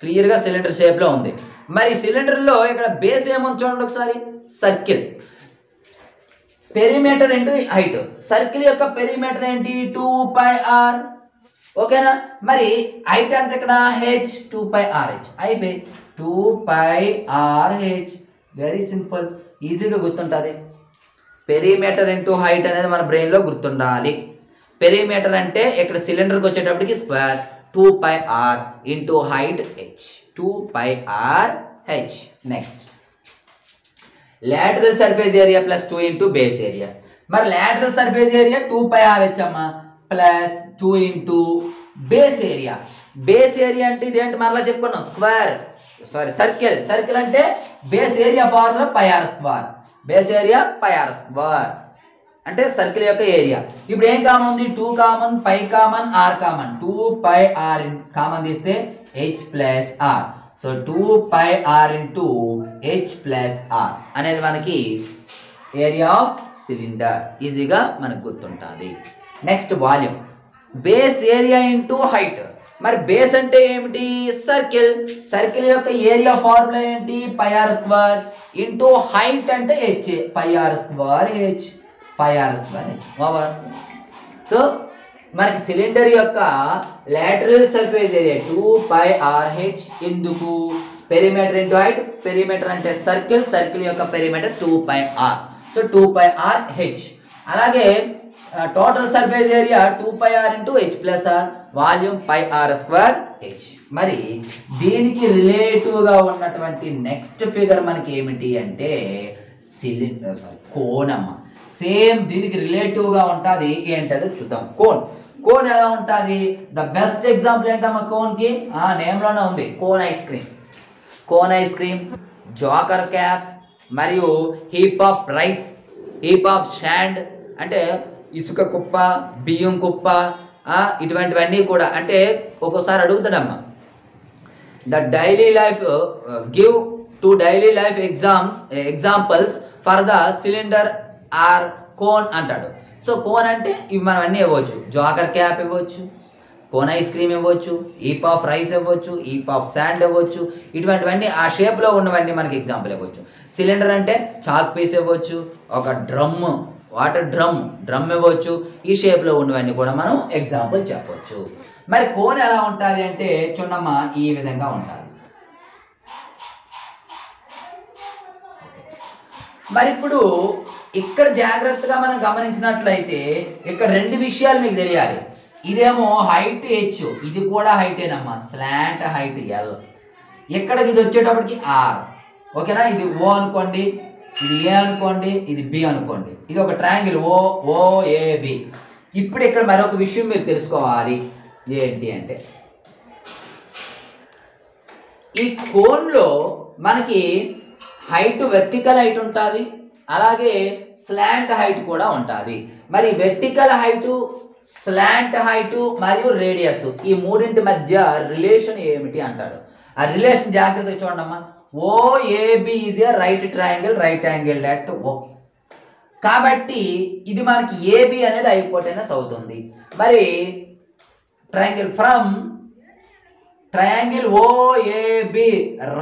[SPEAKER 1] క్లియర్గా సిలిండర్ షేప్లో ఉంది. మరి సిలిండర్లో ఇక్కడ బేస్ ఏముంది చూడండి ఒకసారి, circle. Perimeter into height. Circle యొక్క పెరిమీటర్ ఏంటి? 2πr. ఓకేనా? మరి హైట్ ఎంత ఇక్కడ? H, 2πrh. అయిపోయి 2πrh. వెరీ సింపుల్, ఈజీగా గుర్తుంటుంది. పెరిమీటర్ ఇంటూ హైట్ అనేది మన బ్రెయిన్లో గుర్తుండాలి. పెరిమీటర్ అంటే ఇక్కడ సిలిండర్కి వచ్చేటప్పటికి square, 2πr into height H, 2πrh. Next lateral surface area plus 2 into base area. మరి lateral surface area 2πrh అమ్మా, plus 2 into base area. Base area అంటే ఇదేంటి మరలా చెప్పుకున్నాం? Square, sorry circle. సర్కిల్ అంటే base area formula πr square. Base area πr square అంటే సర్కిల్ యొక్క ఏరియా. ఇప్పుడు ఏం కామన్ ఉంది? 2 common, π common, r common. 2πr common తీస్తే h ప్లస్ r. So 2πr into H plus R అనేది మనకి ఏరియా ఆఫ్ సిలిండర్. ఈజీగా మనకు గుర్తుంటుంది. Next volume. Base area into height. మరి బేస్ అంటే ఏమిటి? సర్కిల్. సర్కిల్ యొక్క ఏరియా ఫార్ములా ఏంటి? πr స్క్వేర్ ఇంటూ హైట్ అంటే H, πr square H, πr square H over. So మనకి సిలిండర్ యొక్క లాటరల్ సర్ఫేస్ ఏరియా 2πrh. ఎందుకు? Perimeter into height. పెరిమీటర్ అంటే సర్కిల్, సర్కిల్ యొక్క పెరిమీటర్ 2πr. So 2πrh. అలాగే total surface area 2πr into H plus R, volume πr square H. మరి దీనికి రిలేటివ్గా ఉన్నటువంటి నెక్స్ట్ ఫిగర్ మనకి ఏమిటి అంటే సిలిండర్, కోనమ్మ. సేమ్ దీనికి రిలేటివ్గా ఉంటుంది. ఏంటదో చూద్దాం. కోన్ ఎలా ఉంటుంది? ద బెస్ట్ ఎగ్జాంపుల్ ఏంటమ్మా కోన్కి? నేమ్లోనే ఉంది, cone ice cream. Cone ice cream, joker cap, మరియు heap of rice, heap of sand అంటే ఇసుక కుప్ప, బియ్యం కుప్ప, ఇటువంటివన్నీ కూడా. అంటే ఒక్కోసారి అడుగుతాడమ్మా, the daily life give to daily life examples for the cylinder or cone అంటాడు. సో కోన్ అంటే ఇవి మనం అన్నీ ఇవ్వచ్చు. జోకర్ క్యాప్ ఇవ్వచ్చు, కోన్ ఐస్ క్రీమ్ ఇవ్వచ్చు, హీప్ ఆఫ్ రైస్ ఇవ్వచ్చు, హీప్ ఆఫ్ శాండ్ ఇవ్వచ్చు. ఇటువంటివన్నీ ఆ షేప్లో ఉన్నవన్నీ మనకి ఎగ్జాంపుల్ ఇవ్వచ్చు. సిలిండర్ అంటే చాక్ పీస్ ఇవ్వచ్చు, ఒక డ్రమ్, వాటర్ డ్రమ్ ఇవ్వచ్చు. ఈ షేప్లో ఉన్నవన్నీ కూడా మనం ఎగ్జాంపుల్ చెప్పవచ్చు. మరి కోన్ ఎలా ఉంటుంది అంటే చూడమ్మా, ఈ విధంగా ఉంటుంది. మరి ఇప్పుడు ఇక్కడ జాగ్రత్తగా మనం గమనించినట్లయితే ఇక్కడ రెండు విషయాలు మీకు తెలియాలి. ఇదేమో హైట్ హెచ్, ఇది కూడా హైటేనమ్మా, స్లాంట్ హైట్ ఎల్. ఇక్కడికి ఇది వచ్చేటప్పటికి ఆర్. ఓకేనా, ఇది ఓ అనుకోండి, ఇది ఏ అనుకోండి, ఇది బి అనుకోండి. ఇది ఒక ట్రయాంగిల్ ఓఏబి. ఇప్పుడు ఇక్కడ మరొక విషయం మీరు తెలుసుకోవాలి. ఏంటి అంటే ఈ కోన్లో మనకి హైట్ వెర్టికల్ హైట్ ఉంటుంది, అలాగే స్లాంట్ హైట్ కూడా ఉంటుంది. మరి వెర్టికల్ హైటు, స్లాంట్ హైటు మరియు రేడియస్, ఈ మూడింటి మధ్య రిలేషన్ ఏమిటి అంటాడు. ఆ రిలేషన్ జాగ్రత్తగా చూడండి అమ్మా. OAB is a right angle at O. కాబట్టి ఇది మనకి ఏబి అనేది హైపోటెనస్ అవుతుంది. మరి triangle from triangle OAB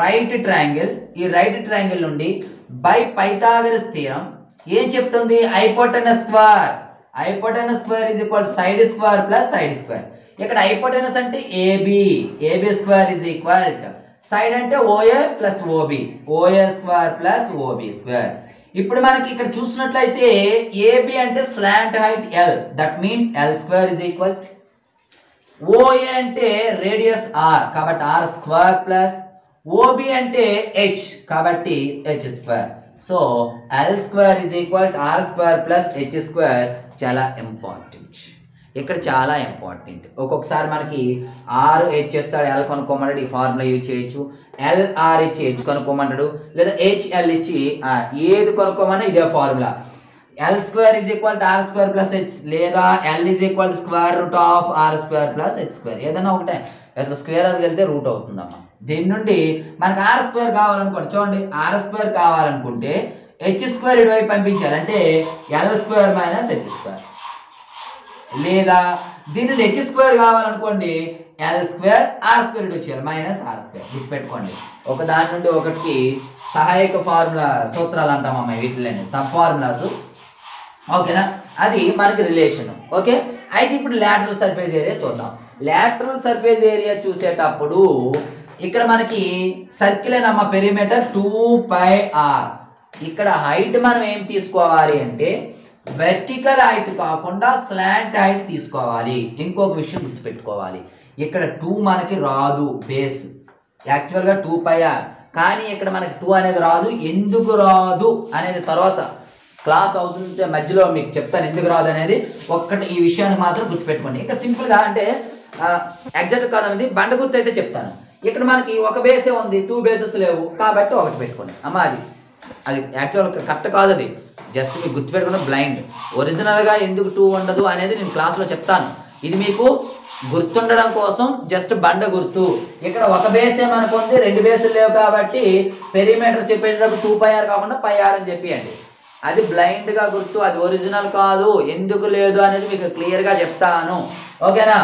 [SPEAKER 1] right triangle, ఈ రైట్ ట్రయాంగిల్ నుండి బై పైథాగరస్ థీరం ఏం చెప్తుంది? Hypotenuse square is equal side square plus side square. ఇక్కడ హైపోటెనస్ అంటే AB square is equal side అంటే OA plus OB, OA square plus OB square. ఇప్పుడు మనకి ఇక్కడ చూసినట్లయితే ఏబి అంటే slant height L, that means L square is equal. OA అంటే రేడియస్ ఆర్, కాబట్టి ఆర్ స్క్వేర్ ప్లస్ ఓబి అంటే హెచ్, కాబట్టి H square. So L square is equal R square plus H square. చాలా ఇంపార్టెంట్, ఇక్కడ చాలా ఇంపార్టెంట్. ఒక్కొక్కసారి మనకి ఆర్ హెచ్ చేస్తాడు, ఎల్ కనుక్కోమంటాడు, ఈ ఫార్ములా యూజ్ చేయొచ్చు. ఎల్ ఆర్ ఇచ్చి హెచ్ కనుక్కోమంటాడు, లేదా హెచ్ ఎల్ ఇచ్చి ఏది కనుక్కోమన్నా ఇదే formula. L square is equal to R square plus H, లేదా L is equal to square root of R square plus H square. ఏదైనా ఒకటే, ఇట్లా స్క్వేర్ అది వెళ్తే రూట్ అవుతుందమ్మా. దీని నుండి మనకు ఆర్ స్క్వేర్ కావాలనుకోండి, చూడండి ఆర్ స్క్వేర్ కావాలనుకుంటే హెచ్ స్క్వేర్ ఇటువైపు పంపించాలి, అంటే L square minus H square. లేదా దీని హెచ్ స్క్వేర్ కావాలనుకోండి, ఎల్ స్క్వేర్ ఆర్ స్క్వేర్ ఇటు వచ్చేయాలి, మైనస్ ఆర్ స్క్వేర్. గుర్తుపెట్టుకోండి, ఒక దాని నుండి ఒకటికి సహాయక ఫార్ములా సూత్రాలు అంటామమ్మా, వీటిలోనే సబ్ ఫార్ములాస్. ఓకేనా, అది మనకి రిలేషన్. ఓకే, అయితే ఇప్పుడు లాటరల్ సర్ఫేస్ ఏరియా చూద్దాం. లాటరల్ సర్ఫేస్ ఏరియా చూసేటప్పుడు ఇక్కడ మనకి సర్కిల్ అమ్మ, పెరిమీటర్ 2πr. ఇక్కడ హైట్ మనం ఏం తీసుకోవాలి అంటే వెర్టికల్ హైట్ కాకుండా స్లాంట్ హైట్ తీసుకోవాలి. ఇంకొక విషయం గుర్తుపెట్టుకోవాలి, ఇక్కడ 2 మనకి రాదు, బేస్ యాక్చువల్గా 2πr, కానీ ఇక్కడ మనకి 2 అనేది రాదు. ఎందుకు రాదు అనేది తర్వాత క్లాస్ అవుతుంటే మధ్యలో మీకు చెప్తాను ఎందుకు రాదు అనేది. ఒక్కటి ఈ విషయాన్ని మాత్రం గుర్తుపెట్టుకోండి. ఇంకా సింపుల్గా అంటే ఎగ్జాక్ట్ కాదనేది బండ గుర్తు అయితే చెప్తాను. ఇక్కడ మనకి ఒక బేసే ఉంది, 2 బేసెస్ లేవు, కాబట్టి ఒకటి పెట్టుకోండి అమ్మ. అది యాక్చువల్ కరెక్ట్ కాదు, అది జస్ట్ మీకు గుర్తుపెట్టుకున్న బ్లైండ్. ఒరిజినల్గా ఎందుకు 2 ఉండదు అనేది నేను క్లాస్లో చెప్తాను. ఇది మీకు గుర్తుండడం కోసం జస్ట్ బండ గుర్తు. ఇక్కడ ఒక బేసే మనకు ఉంది, 2 బేసులు లేవు, కాబట్టి పెరిమీటర్ చెప్పేటప్పుడు 2πr కాకుండా πr అని చెప్పియండి. అది బ్లైండ్గా గుర్తు, అది ఒరిజినల్ కాదు. ఎందుకు లేదు అనేది మీకు క్లియర్గా చెప్తాను. ఓకేనా,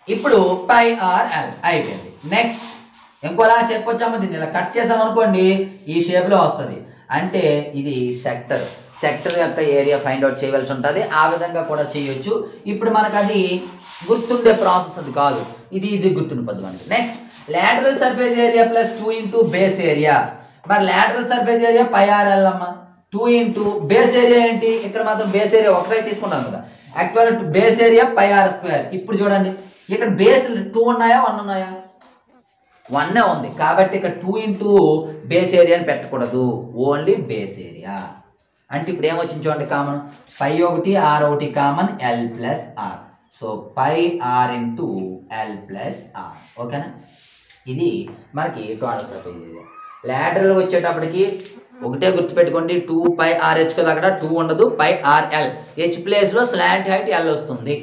[SPEAKER 1] ఇప్పుడు πrl అయిపోయింది. నెక్స్ట్ ఇంకోలా చెప్పొచ్చాము, దీన్ని ఇలా కట్ చేసామనుకోండి ఈ షేప్లో వస్తుంది. అంటే ఇది సెక్టర్ యొక్క ఏరియా ఫైండ్ అవుట్ చేయవలసి ఉంటుంది. ఆ విధంగా కూడా చేయొచ్చు. ఇప్పుడు మనకు అది గుర్తుండే ప్రాసెస్ అది కాదు, ఇది ఈజీ గుర్తుండిపోద్ది మనకి. Next lateral surface area plus 2 into base area. మరి లాటరల్ సర్ఫేస్ ఏరియా πrl అమ్మ, 2 ఇంటూ బేస్ ఏరియా ఏంటి? ఇక్కడ మాత్రం బేస్ ఏరియా ఒకటే తీసుకుంటాం కదా, actual base area πr square. ఇప్పుడు చూడండి ఇక్కడ బేస్ 2 ఉన్నాయా 1 ఉన్నాయా? 1 ఉంది, కాబట్టి ఇక్కడ 2 ఇంటూ బేస్ ఏరియా అని పెట్టకూడదు, ఓన్లీ బేస్ ఏరియా. అంటే ఇప్పుడు ఏమొచ్చింది చూడండి, common π1 r1 common l plus R. So πr into L plus R. ఓకేనా, ఇది మనకి టోటల్ సర్ఫేస్ ఏరియా. లాటరల్గా వచ్చేటప్పటికి ఒకటే గుర్తుపెట్టుకోండి, 2πrh కదా, అక్కడ 2 ఉండదు, πrl. హెచ్ ప్లేస్లో స్లాంట్ హైట్ ఎల్ వస్తుంది.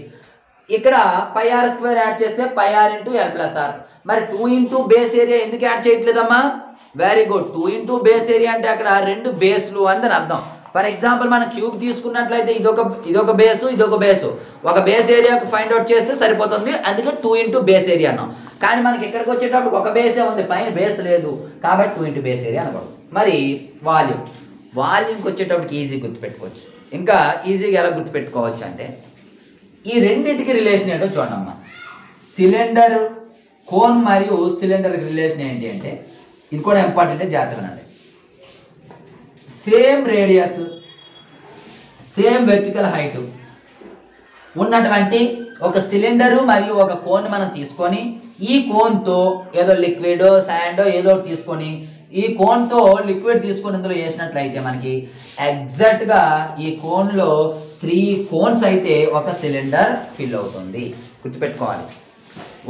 [SPEAKER 1] ఇక్కడ πr స్క్వేర్ యాడ్ చేస్తే πr into L plus R. మరి 2 ఇంటూ బేస్ ఏరియా ఎందుకు యాడ్ చేయట్లేదమ్మా? Very good, 2 into base area అంటే అక్కడ 2 బేస్లు అని అర్థం. ఫర్ ఎగ్జాంపుల్ మనం క్యూబ్ తీసుకున్నట్లయితే ఇదొక బేసు, ఇదొక బేసు. ఒక బేస్ ఏరియాకు ఫైండ్ అవుట్ చేస్తే సరిపోతుంది, అందుకే 2 ఇంటూ బేస్ ఏరియా అన్నాం. కానీ మనకి ఇక్కడికి వచ్చేటప్పుడు ఒక బేసే ఉంది, పైన బేస్ లేదు, కాబట్టి 2 ఇంటూ బేస్ ఏరియా అనకూడదు. మరి వాల్యూమ్ వాల్యూమ్కి వచ్చేటప్పటికి ఈజీ గుర్తుపెట్టుకోవచ్చు. ఇంకా ఈజీగా ఎలా గుర్తుపెట్టుకోవచ్చు అంటే ఈ రెండింటికి రిలేషన్ ఏంటో చూడమ్మా. సిలిండర్ కోన్ మరియు సిలిండర్ రిలేషన్ ఏంటి అంటే ఇది కూడా ఇంపార్టెంట్, జాగ్రత్తగా అండి. Same radius, same vertical height ఉన్నటువంటి ఒక సిలిండరు మరియు ఒక కోన్ మనం తీసుకొని ఈ కోన్తో ఏదో లిక్విడ్ శాండో ఏదో తీసుకొని ఈ కోన్తో లిక్విడ్ తీసుకొని ఇందులో వేసినట్లయితే మనకి ఎగ్జాక్ట్గా ఈ కోన్లో 3 కోన్స్ అయితే ఒక సిలిండర్ ఫిల్ అవుతుంది. గుర్తుపెట్టుకోవాలి,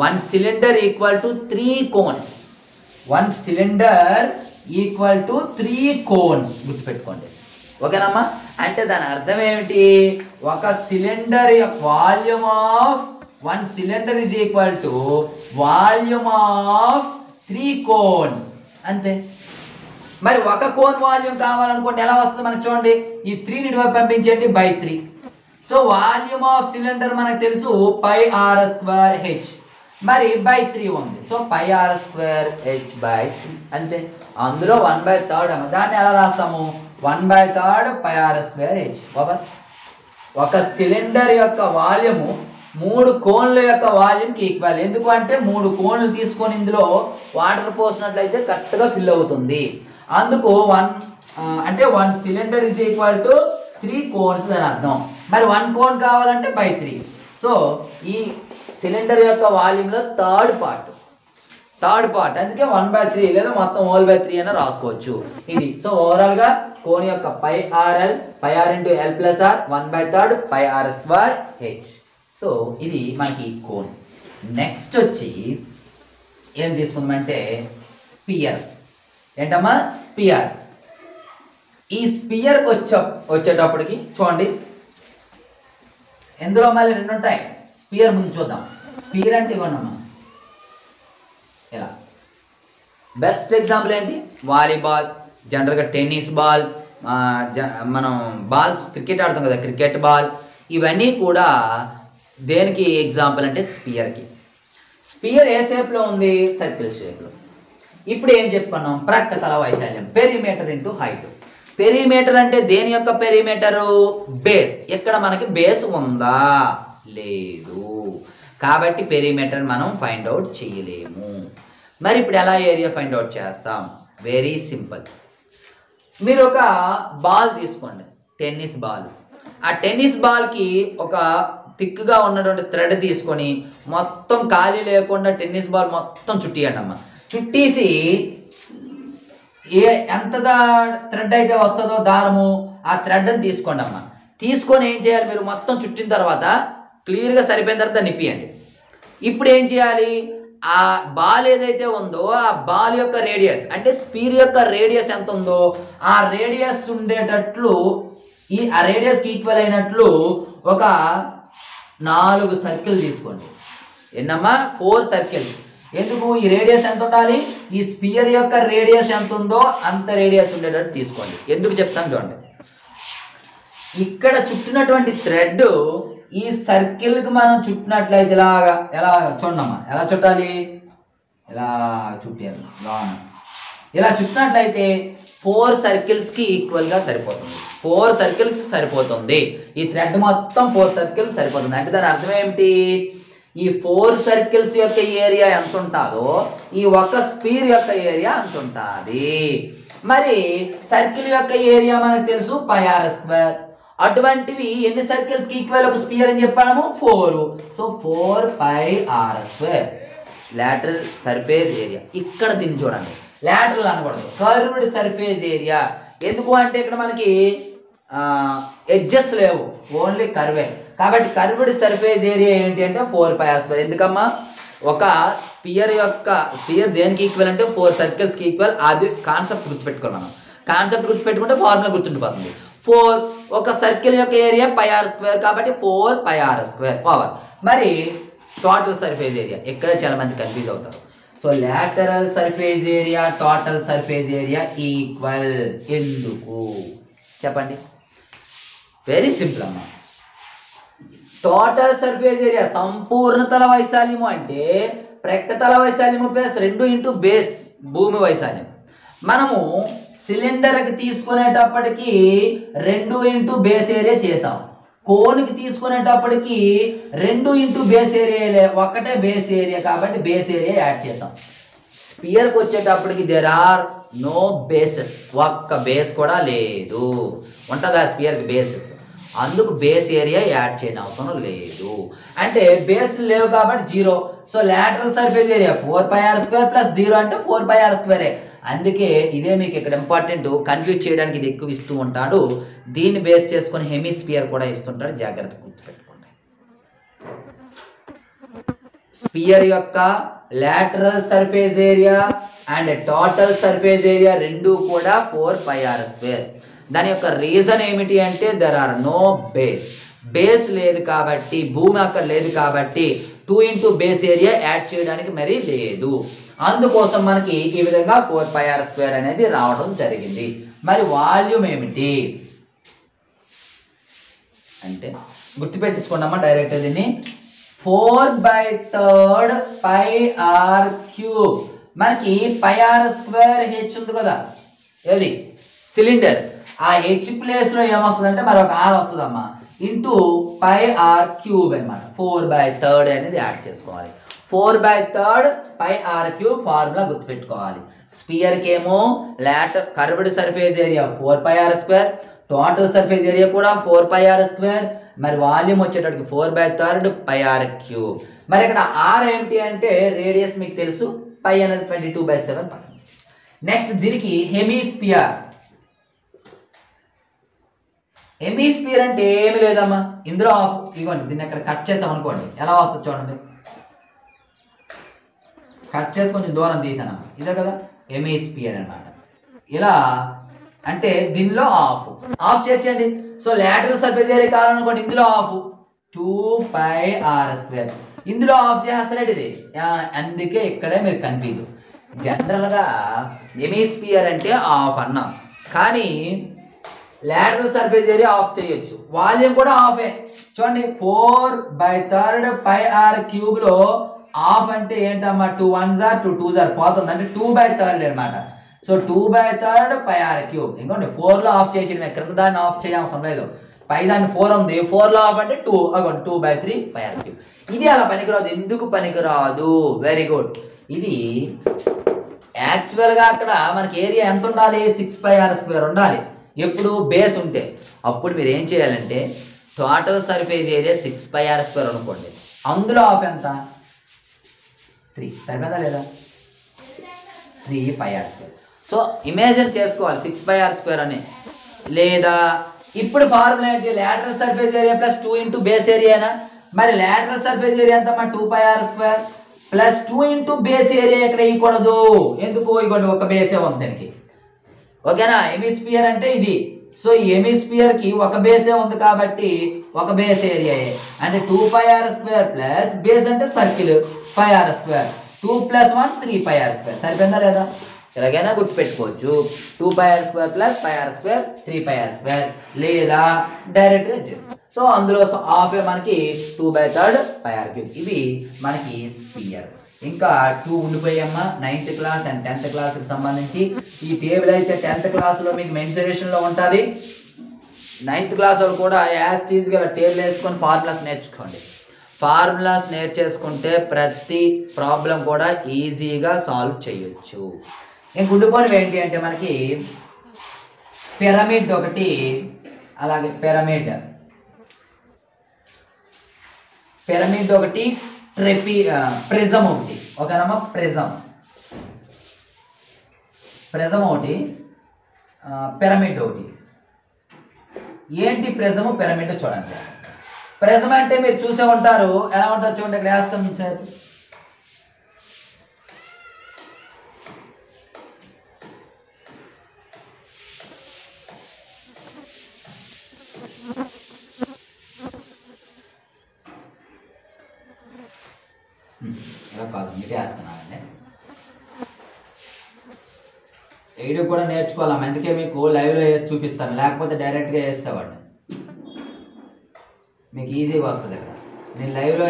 [SPEAKER 1] 1 cylinder equal to 3 cones. 1 cylinder equal to 3 cones గుర్తుపెట్టుకోండి. ఓకేనమ్మా? అంటే దాని అర్థం ఏమిటి? ఒక cylinder volume of 1 cylinder is equal to volume of 3 cone, అంతే. మరి ఒక కోన్ వాల్యూమ్ కావాలనుకోండి ఎలా వస్తుంది మనకు చూడండి. ఈ 3ని ఇటువైపు పంపించండి by 3. So volume of cylinder మనకు తెలుసు πr²h, మరి బై 3 ఉంది. సో πr²h బై 3 అంతే. అందులో 1/3 అమ్మ. దాన్ని ఎలా రాస్తాము? 1/3 πr²h. బాబా, ఒక సిలిండర్ యొక్క వాల్యూము 3 కోన్ల యొక్క వాల్యూమ్కి ఈక్వల్. ఎందుకు అంటే 3 కోన్లు తీసుకొని ఇందులో వాటర్ పోసినట్లయితే కరెక్ట్గా ఫిల్ అవుతుంది. అందుకు 1 cylinder is equal to 3 cones అని అర్థం. మరి 1 కోన్ కావాలంటే బై 3. సో ఈ సిలిండర్ యొక్క వాల్యూమ్లో థర్డ్ పార్ట్, అందుకే 1/3 లేదా మొత్తం హోల్ బై 3 అని రాసుకోవచ్చు ఇది. సో ఓవరాల్గా కోన్ యొక్క πr into l plus r 1/3 πr²h. So ఇది మనకి కోన్. నెక్స్ట్ వచ్చి ఏం తీసుకుందామంటే స్పియర్. ఏంటమ్మా? స్పియర్. ఈ స్పియర్కి వచ్చేటప్పటికి చూడండి, ఇందులో మళ్ళీ 2 ఉంటాయి. స్పియర్ ముందు చూద్దాం. స్పియర్ అంటే ఇవ్వండమ్మా ఇలా. బెస్ట్ ఎగ్జాంపుల్ ఏంటి? వాలీబాల్, జనరల్గా టెన్నిస్ బాల్, మనం బాల్స్ క్రికెట్ ఆడతాం కదా, క్రికెట్ బాల్, ఇవన్నీ కూడా దేనికి ఎగ్జాంపుల్ అంటే స్పియర్కి. స్పియర్ ఏ షేప్లో ఉంది? సర్కిల్ షేప్లో. ఇప్పుడు ఏం చెప్పుకున్నాం? ప్రక్క తల వైశాల్యం, పెరిమీటర్ ఇంటూ హైట్. పెరిమీటర్ అంటే దేని యొక్క పెరిమీటరు? బేస్. ఇక్కడ మనకి బేస్ ఉందా? లేదు. కాబట్టి పెరిమీటర్ మనం ఫైండ్ అవుట్ చేయలేము. మరి ఇప్పుడు ఎలా ఏరియా ఫైండ్ అవుట్ చేస్తాం? Very simple. మీరు ఒక బాల్ తీసుకోండి, టెన్నిస్ బాల్. ఆ టెన్నిస్ బాల్కి ఒక థిక్గా ఉన్నటువంటి థ్రెడ్ తీసుకొని మొత్తం ఖాళీ లేకుండా టెన్నిస్ బాల్ మొత్తం చుట్టియండి అమ్మ. చుట్టేసి ఎంత థ్రెడ్ అయితే వస్తుందో దారము, ఆ థ్రెడ్ని తీసుకోండి అమ్మ. తీసుకొని ఏం చేయాలి? మీరు మొత్తం చుట్టిన తర్వాత క్లియర్గా సరిపోయిన తర్వాత నిప్పియండి. ఇప్పుడు ఏం చేయాలి? ఆ బాల్ ఏదైతే ఉందో ఆ బాల్ యొక్క రేడియస్ అంటే స్పియర్ యొక్క రేడియస్ ఎంత ఉందో ఆ రేడియస్ ఉండేటట్లు ఆ రేడియస్కి ఈక్వల్ అయినట్లు ఒక 4 సర్కిల్ తీసుకోండి. ఎన్నమ్మా? 4 సర్కిల్స్. ఎందుకు? ఈ రేడియస్ ఎంత ఉండాలి? ఈ స్పియర్ యొక్క రేడియస్ ఎంత ఉందో అంత రేడియస్ ఉండేటట్టు తీసుకోండి. ఎందుకు చెప్తాను చూడండి. ఇక్కడ చుట్టినటువంటి థ్రెడ్ ఈ సర్కిల్కి మనం చుట్టినట్లయితే ఇలాగా, ఎలా చూడమ్మా, ఎలా చుట్టాలి? ఇలా చుట్టారు. ఇలా చుట్టినట్లయితే 4 సర్కిల్స్కి ఈక్వల్గా సరిపోతుంది. 4 సర్కిల్స్ సరిపోతుంది. ఈ థ్రెడ్ మొత్తం 4 సర్కిల్స్ సరిపోతుంది. అంటే దాని అర్థం ఏమిటి? ఈ 4 సర్కిల్స్ యొక్క ఏరియా ఎంత ఉంటుందో ఈ ఒక స్పియర్ యొక్క ఏరియా అంత ఉంటుంది. మరి సర్కిల్ యొక్క ఏరియా మనకు తెలుసు πr². అటువంటివి ఎన్ని సర్కిల్స్కి ఈక్వల్ ఒక స్పియర్ అని చెప్పాము? 4. So 4πr². Lateral surface area. ఇక్కడ దీన్ని చూడండి, లాటరల్ అనకూడదు, కర్వ్డ్ సర్ఫేస్ ఏరియా. ఎందుకు అంటే ఇక్కడ మనకి ఎడ్జెస్ లేవు, ఓన్లీ కర్వే. కాబట్టి కర్వ్డ్ సర్ఫేస్ ఏరియా ఏంటి అంటే 4πr². ఎందుకమ్మా? ఒక స్పియర్ దేనికి ఈక్వల్ అంటే 4 సర్కిల్స్కి ఈక్వల్. అది కాన్సెప్ట్ గుర్తుపెట్టుకోవాలి మనం. కాన్సెప్ట్ గుర్తుపెట్టుకుంటే ఫార్ములా గుర్తుండిపోతుంది. 4 ఒక సర్కిల్ యొక్క ఏరియా πr², కాబట్టి 4πr² పవర్. మరి టోటల్ సర్ఫేస్ ఏరియా ఇక్కడ చాలా మంది కన్ఫ్యూజ్ అవుతారు. So lateral surface area, total surface area equal. ఎందుకు చెప్పండి? వెరీ సింపుల్ అమ్మా. టోటల్ సర్ఫేస్ ఏరియా సంపూర్ణ తల వైశాల్యము అంటే ప్రక్క తల వైశాల్యము ప్లస్ 2 ఇంటూ బేస్ భూమి వైశాల్యం. మనము సిలిండర్కి తీసుకునేటప్పటికి 2 ఇంటూ బేస్ ఏరియా చేసాం. కోన్కి తీసుకునేటప్పటికి 2 ఇంటూ బేస్ ఏరియా, ఒక్కటే బేస్ ఏరియా కాబట్టి బేస్ ఏరియా యాడ్ చేసాం. స్పియర్కి వచ్చేటప్పటికి దేర్ ఆర్ నో బేసెస్, ఒక్క బేస్ కూడా లేదు. ఉంటుందా స్పియర్కి బేసెస్? అందుకు బేస్ ఏరియా యాడ్ చేయని అవసరం లేదు. అంటే బేస్ లేవు కాబట్టి 0. So lateral surface area 4πr² plus 0 అంటే 4πr². అందుకే ఇదే మీకు ఇక్కడ ఇంపార్టెంట్, కన్ఫ్యూజ్ చేయడానికి ఇది ఎక్కువ ఇస్తూ ఉంటాడు. దీన్ని బేస్ చేసుకొని హెమిస్పియర్ కూడా ఇస్తుంటాడు, జాగ్రత్త గుర్తుపెట్టుకోండి. స్పియర్ యొక్క lateral surface area and total surface area రెండు కూడా 4πr². దాని యొక్క రీజన్ ఏమిటి అంటే there are no base. Base లేదు కాబట్టి, భూమి అక్కడ లేదు కాబట్టి 2 ఇంటూ బేస్ ఏరియా యాడ్ చేయడానికి మరీ లేదు. అందుకోసం మనకి ఈ విధంగా 4πr² అనేది రావడం జరిగింది. మరి వాల్యూమ్ ఏమిటి అంటే గుర్తుపెట్టుకున్నామా డైరెక్ట్ దీన్ని 4/3 πr³ మనకి πr² ఉంది కదా, ఏది సిలిండర్. ఆ h ప్లేస్ లో ఏమొస్తుందంటే మరి ఒక r వస్తుందమ్మా, ఇంటూ πr³ అనమాట. 4/3 అనేది యాడ్ చేసుకోవాలి. 4/3 πr³ ఫార్ములా గుర్తుపెట్టుకోవాలి. స్పియర్కి ఏమో curved surface area 4πr², total surface area కూడా 4πr². మరి వాల్యూమ్ వచ్చేటప్పటికి 4/3 πr³. మరి ఇక్కడ r ఏంటి అంటే రేడియస్ మీకు తెలుసు, π అనేది 22/7 π. నెక్స్ట్ దీనికి హెమిస్పియర్. హెమిస్పియర్ అంటే ఏమి లేదమ్మా, ఇందులో ఇదిగోండి దీన్ని అక్కడ కట్ చేసాం అనుకోండి, ఎలా వస్తుంది చూడండి. కట్ చేసి కొంచెం దూరం తీసాను, ఇదే కదా హెమిస్పియర్ అనమాట. ఇలా అంటే దీనిలో ఆఫ్ చేసేయండి. సో లాటరల్ సర్ఫేస్ ఏరియా కావాలనుకోండి, ఇందులో 2πr². ఇందులో ఆఫ్ చేసేస్తారంటే ఇది, అందుకే ఇక్కడే మీరు కన్ఫ్యూజ్. జనరల్గా హెమిస్పియర్ అంటే ఆఫ్ అన్నాం, కానీ లాటరల్ సర్ఫేస్ ఏరియా ఆఫ్ చేయొచ్చు, వాల్యూమ్ కూడా ఆఫే. చూడండి 4/3 πr³ లో ఆఫ్ అంటే ఏంటమ్మా, 2 1s are 2 2s are పోతుంది, అంటే 2/3 అనమాట. So 2/3 πr³. ఇంకోండి 4లో ఆఫ్ చేసేయడమే, క్రింద దాన్ని ఆఫ్ చేయవసరం లేదు. పై దాన్ని 4 ఉంది, 4లో ఆఫ్ అంటే 2, అగోండి 2/3 πr³. ఇది అలా పనికిరాదు. ఎందుకు పనికిరాదు? Very good. ఇది యాక్చువల్గా అక్కడ మనకి ఏరియా ఎంత ఉండాలి, 6πr² ఉండాలి. ఎప్పుడు బేస్ ఉంటే. అప్పుడు మీరు ఏం చేయాలంటే టోటల్ సర్ఫేస్ ఏరియా 6πr² అనుకోండి, అందులో ఆఫ్ ఎంత 3, సరిపోదా లేదా 3πr². సో ఇమేజిన్ చేసుకోవాలి 6πr² అని. లేదా ఇప్పుడు ఫార్ములా ఏంటి, lateral surface area plus 2 into base ఏరియానా. మరి లాటరల్ సర్ఫేస్ ఏరియా ఎంతమ్మా 2πr² plus 2 into base area ఎక్కడ ఇవ్వకూడదు, ఎందుకు ఇవ్వండి ఒక బేసే ఉంది దానికి, ఓకేనా. హెమిస్పియర్ అంటే ఇది. సో ఈ హెమిస్పియర్ కి ఒక బేసే ఉంది కాబట్టి ఒక బేస్ ఏరియా అంటే 2πr² ప్లస్ బేస్ అంటే సర్కిల్ πr², 2 + 1 3πr². సరిపోయిందా లేదా? ఎలాగైనా గుర్తుపెట్టుకోవచ్చు. 2πr² ప్లస్ πr², 3πr², లేదా డైరెక్ట్గా 0. సో అందులో ఆఫ్ మనకి 2/3 πr³. ఇవి మనకి స్పియర్. ఇంకా 2 ఉండిపోయామ్మా 9th క్లాస్ అండ్ 10th క్లాస్కి సంబంధించి. ఈ టేబుల్ అయితే 10th క్లాస్లో మీకు మెన్సురేషన్లో ఉంటుంది. 9th క్లాస్ వాళ్ళు కూడా యాజ్ టీజ్గా టేబుల్ వేసుకొని ఫార్ములాస్ నేర్చుకోండి. ఫార్ములాస్ నేర్చేసుకుంటే ప్రతి ప్రాబ్లం కూడా ఈజీగా సాల్వ్ చేయొచ్చు. ఇంక ఉండిపోయినవి ఏంటి అంటే మనకి పిరమిడ్ ఒకటి, అలాగే పిరమిడ్ ఒకటి, ప్రిజం ఒకటి, ఓకేనమ్మా. ప్రిజం ఒకటి, పిరమిడ్ ఒకటి. ఏంటి ప్రిజము పిరమిడ్ చూడండి. ప్రిజం అంటే మీరు చూసే ఉంటారు, ఎలా ఉంటుంది చూడండి, ఇక్కడ వేస్తాం సార్. ఇలా కాదు, మీకే వేస్తున్నానండి. వేయడం కూడా నేర్చుకోవాలి, అందుకే మీకు లైవ్లో వేసి చూపిస్తాను, లేకపోతే డైరెక్ట్గా వేసేవాడిని, మీకు ఈజీగా వస్తుంది. ఇక్కడ నేను లైవ్లో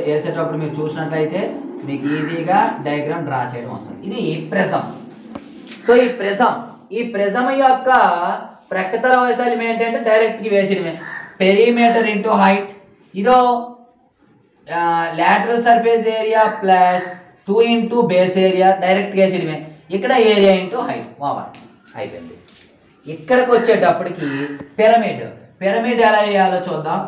[SPEAKER 1] వేసేటప్పుడు మీరు చూసినట్లయితే మీకు ఈజీగా డయాగ్రామ్ డ్రా చేయడం వస్తుంది. ఇది ప్రిజం. సో ఈ ఈ ప్రిజం యొక్క ప్రక్కతల వైశాల్యం ఏంటంటే డైరెక్ట్గా వేసేయడమే, పెరిమీటర్ ఇంటూ హైట్. ఇదో lateral surface area plus 2 into base area, డైరెక్ట్గా వేసేయడమే. ఇక్కడ ఏరియా ఇంటూ హైట్ ఓవర్ అయిపోయింది. ఇక్కడికి వచ్చేటప్పటికి పిరమిడ్ ఎలా వేయాలో చూద్దాం.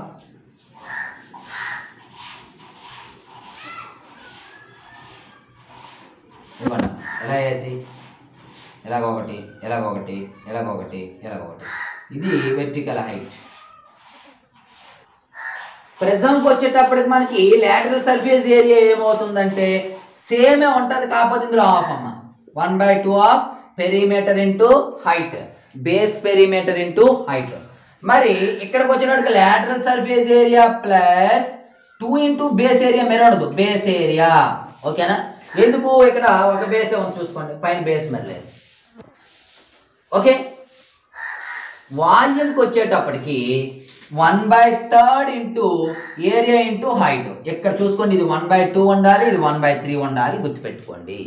[SPEAKER 1] ఇవ్వండి ఎలా వేసి ఎలాగొకటి ఎలాగొకటి ఎలాగొకటి ఎలాగొకటి, ఇది వెర్టికల్ హైట్. ప్రిజంకి వచ్చేటప్పటికి మనకి లాటరల్ సర్ఫేస్ ఏరియా ఏమవుతుందంటే సేమే ఉంటుంది, కాకపోతే ఇందులో హాఫ్ అమ్మ 1/2 of perimeter into height, base perimeter into height. మరి ఇక్కడికి వచ్చినట్టుగా lateral surface area plus 2 into base area మెరవడదు, బేస్ ఏరియా. ఓకేనా? ఎందుకు ఇక్కడ ఒక బేస్ ఉంది చూసుకోండి, పైన బేస్ మరి లేదు. ఓకే, వాల్యూమ్కి వచ్చేటప్పటికి 1/3 ఇంటూ ఏరియా ఇంటూ హైట్. ఇక్కడ చూసుకోండి, ఇది 1/2 ఉండాలి, ఇది 1/3 ఉండాలి, గుర్తుపెట్టుకోండి.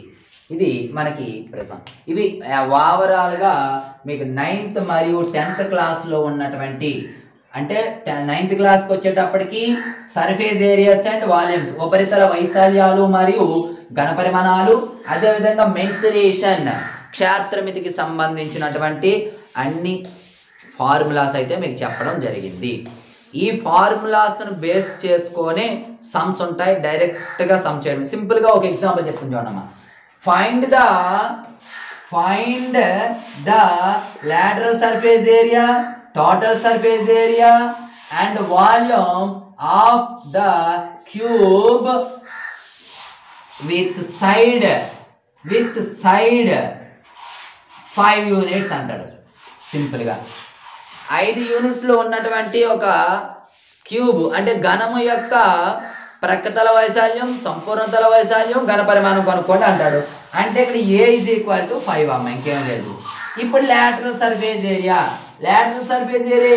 [SPEAKER 1] ఇది మనకి ప్రిజం. ఇవి ఓవరాల్గా మీకు 9th మరియు 10th క్లాస్లో ఉన్నటువంటి, అంటే 9th క్లాస్కి వచ్చేటప్పటికి సర్ఫేస్ ఏరియాస్ అండ్ వాల్యూమ్స్, ఉపరితల వైశాల్యాలు మరియు ఘనపరిమాణాలు, అదేవిధంగా మెన్సురేషన్ క్షేత్రమితికి సంబంధించినటువంటి అన్ని ఫార్ములాస్ అయితే మీకు చెప్పడం జరిగింది. ఈ ఫార్ములాస్ను బేస్ చేసుకొని సమ్స్ ఉంటాయి, డైరెక్ట్గా సమ్ చేయడం. సింపుల్గా ఒక ఎగ్జాంపుల్ చెప్తాను చూడమ్మా. Find the lateral surface area, total surface area and volume of the cube with side 5 units అంటాడు. సింపుల్గా 5 యూనిట్లు ఉన్నటువంటి ఒక క్యూబ్ అంటే ఘనము యొక్క ప్రక్కతల వైశాల్యం, సంపూర్ణతల వైశాల్యం, ఘనపరిమాణం కనుక్కోండి అంటాడు. అంటే ఇక్కడ A = 5 అమ్మ, ఇంకేం లేదు. ఇప్పుడు లాటరల్ సర్ఫేస్ ఏరియా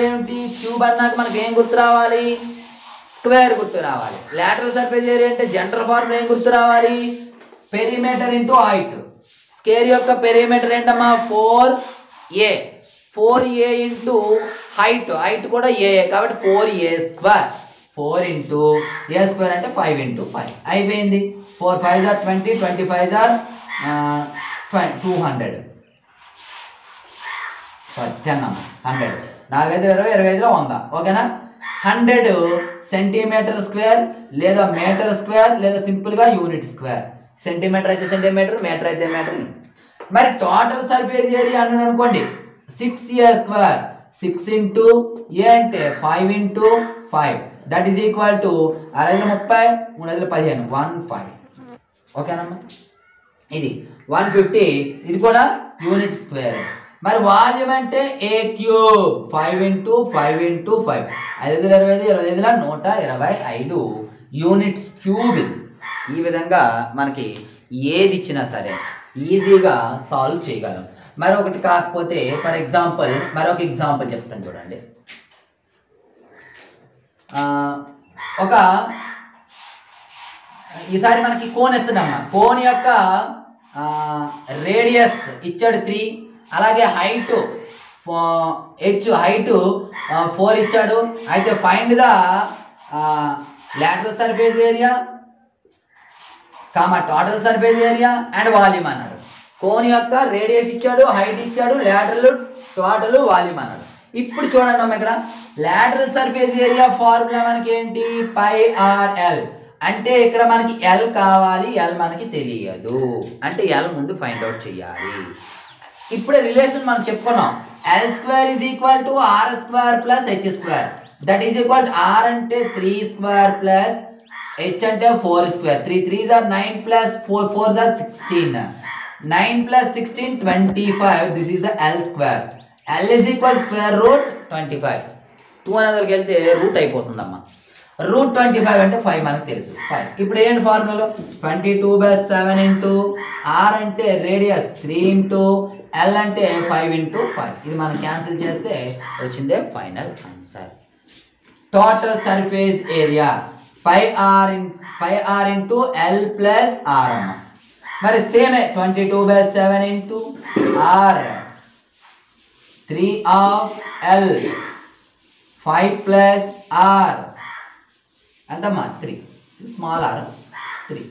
[SPEAKER 1] ఏమిటి? క్యూబ్ అన్నాక మనకి ఏం గుర్తు రావాలి? స్క్వేర్ గుర్తు రావాలి. లాటరల్ సర్ఫేస్ ఏరియా అంటే జనరల్ ఫార్ములా ఏం గుర్తు రావాలి? Perimeter into height. స్క్వేర్ యొక్క పెరిమీటర్ ఏంటమ్మా? 4A ఇంటూ హైట్ కూడా A, కాబట్టి 4A². 4 ఇంటూ A² అంటే 5 ఇంటూ 5 అయిపోయింది. 4 5 are 20, 25 are 200, సారీ 10 అమ్మ, 100. 4 5 20, 25లో 100. ఓకేనా? 100 సెంటీమీటర్ స్క్వేర్ లేదా మీటర్ స్క్వేర్ లేదా సింపుల్గా యూనిట్ స్క్వేర్. సెంటీమీటర్ అయితే సెంటీమీటర్, మీటర్ అయితే మీటర్. మరి టోటల్ సర్ఫేస్ ఏరియా అన్నాడు అనుకోండి 6A². 6 ఇంటూ A అంటే 5 into 5, that is equal to 6×30, 3×15, 15. ఓకేనమ్మా? ఇది 150, ఇది కూడా యూనిట్ స్క్వేర్. మరి వాల్యూమ్ అంటే A³ 5 into 5 into 5, 5 25, 25 125 units cube. ఈ విధంగా మనకి ఏది ఇచ్చినా సరే ఈజీగా సాల్వ్ చేయగలం. మరొకటి కాకపోతే ఫర్ ఎగ్జాంపుల్ మరొక ఎగ్జాంపుల్ చెప్తాను చూడండి. ఈసారి మనకి కోన్ ఇస్తున్నామ్మా. కోన్ యొక్క రేడియస్ ఇచ్చాడు 3, అలాగే హైట్ హైట్ 4 ఇచ్చాడు. అయితే find the lateral surface area total surface area and volume అన్నాడు. కోన్ యొక్క రేడియస్ ఇచ్చాడు, హైట్ ఇచ్చాడు, లాటరల్, టోటల్, వాల్యూమ్ అన్నాడు. ఇప్పుడు చూడండి అమ్మ, ఇక్కడ లాటరల్ సర్ఫేస్ ఏరియా ఫార్ములా మనకి ఏంటి? πr/l. అంటే ఇక్కడ మనకి L కావాలి, L మనకి తెలియదు, అంటే L ముందు ఫైండ్ అవుట్ చేయాలి. ఇప్పుడే రిలేషన్ మనం చెప్పుకున్నాం. L² = r² + h². That is equal to r అంటే 3² ప్లస్ h అంటే 4². 3 3s are 9 plus 4 4s are 16. 9 plus 16 25. This is the L². L is equal square root 25. 2 అనేదానికి వెళ్తే రూట్ అయిపోతుందమ్మా. రూట్ 25 అంటే 5 మనకు తెలుసు. 5 ఇప్పుడు ఏంటి ఫార్ములా? 22/7 ఇంటూ r అంటే రేడియస్ 3 ఇంటూ L అంటే 5 ఇంటూ 5. ఇది మనం క్యాన్సిల్ చేస్తే వచ్చిందే final answer. Total surface area πr into L plus r అమ్మ. మరి సేమే 22/7 into r 3 of L 5 plus R ఎంతమ్మా 3 small r 3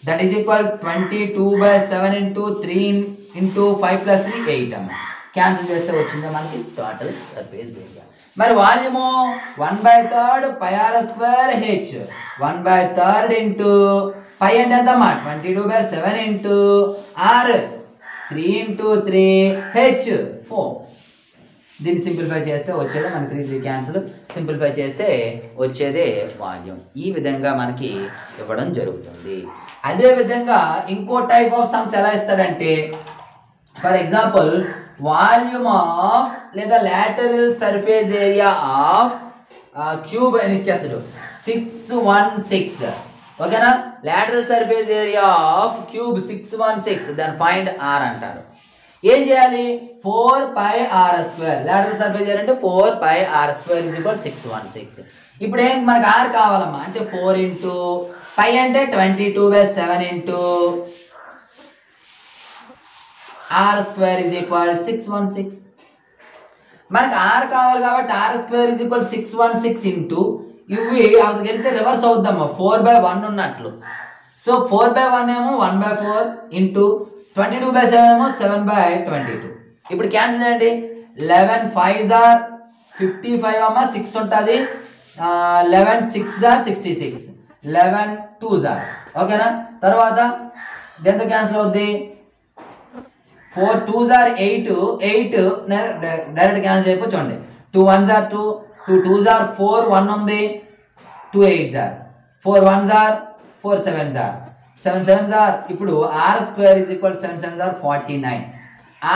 [SPEAKER 1] that is equal 22/7 into 3 into 5 plus 3 8 అమ్మా క్యాన్సిల్ చేస్తే వచ్చింది మనకి టోటల్ సర్ఫేస్ ఏరియా మరి volume 1/3 pi r square h 1/3 into pi అంటే ఎంతమ్మా 22/7 into r 3 into 3 h 4 దీన్ని సింప్లిఫై చేస్తే వచ్చేది మనకి 3 3 క్యాన్సిల్ సింప్లిఫై చేస్తే వచ్చేదే వాల్యూమ్ ఈ విధంగా మనకి ఇవ్వడం జరుగుతుంది అదే విధంగా ఇంకో టైప్ ఆఫ్ సమ్స్ ఎలా ఇస్తాడంటే ఫర్ ఎగ్జాంపుల్ వాల్యూమ్ ఆఫ్ లేదా lateral surface area of cube అని ఇచ్చేస్తాడు 616 ఓకేనా lateral surface area of cube 616 దాన్ని ఫైండ్ ఆర్ అంటారు ఏం చేయాలి 4 pi r square lateral surface area అంటే 4 pi r square is equal 616 ఇప్పుడు ఏం మనకు r కావాలమ్మా అంటే 4 into pi అంటే 22/7 into r square is equal 616 మనకు r కావాలి కాబట్టి r square is equal 616 into ఇవి అక్కడికి వెళ్తే రివర్స్ అవుద్దామా 4/1 ఉన్నట్లు సో 4/1 ఏమో 1/4 into 22/7 ఏమో 7/22 ఇప్పుడు క్యాన్సిల్ చేయండి 11 5s are 55 అమ్మా 6 ఉంటుంది 11 6s are 66 11 2s are ఓకేనా తర్వాత దేంతో క్యాన్సిల్ అవుద్ది 4 2s are 8 8 డైరెక్ట్ క్యాన్సిల్ అయిపోయి చూడండి 2 1s are 2 2 2s are 4 1 ఉంది 2 8s are 4 1s are 4 7s are 7 7s are ఇప్పుడు r square is equal 7 7s are 49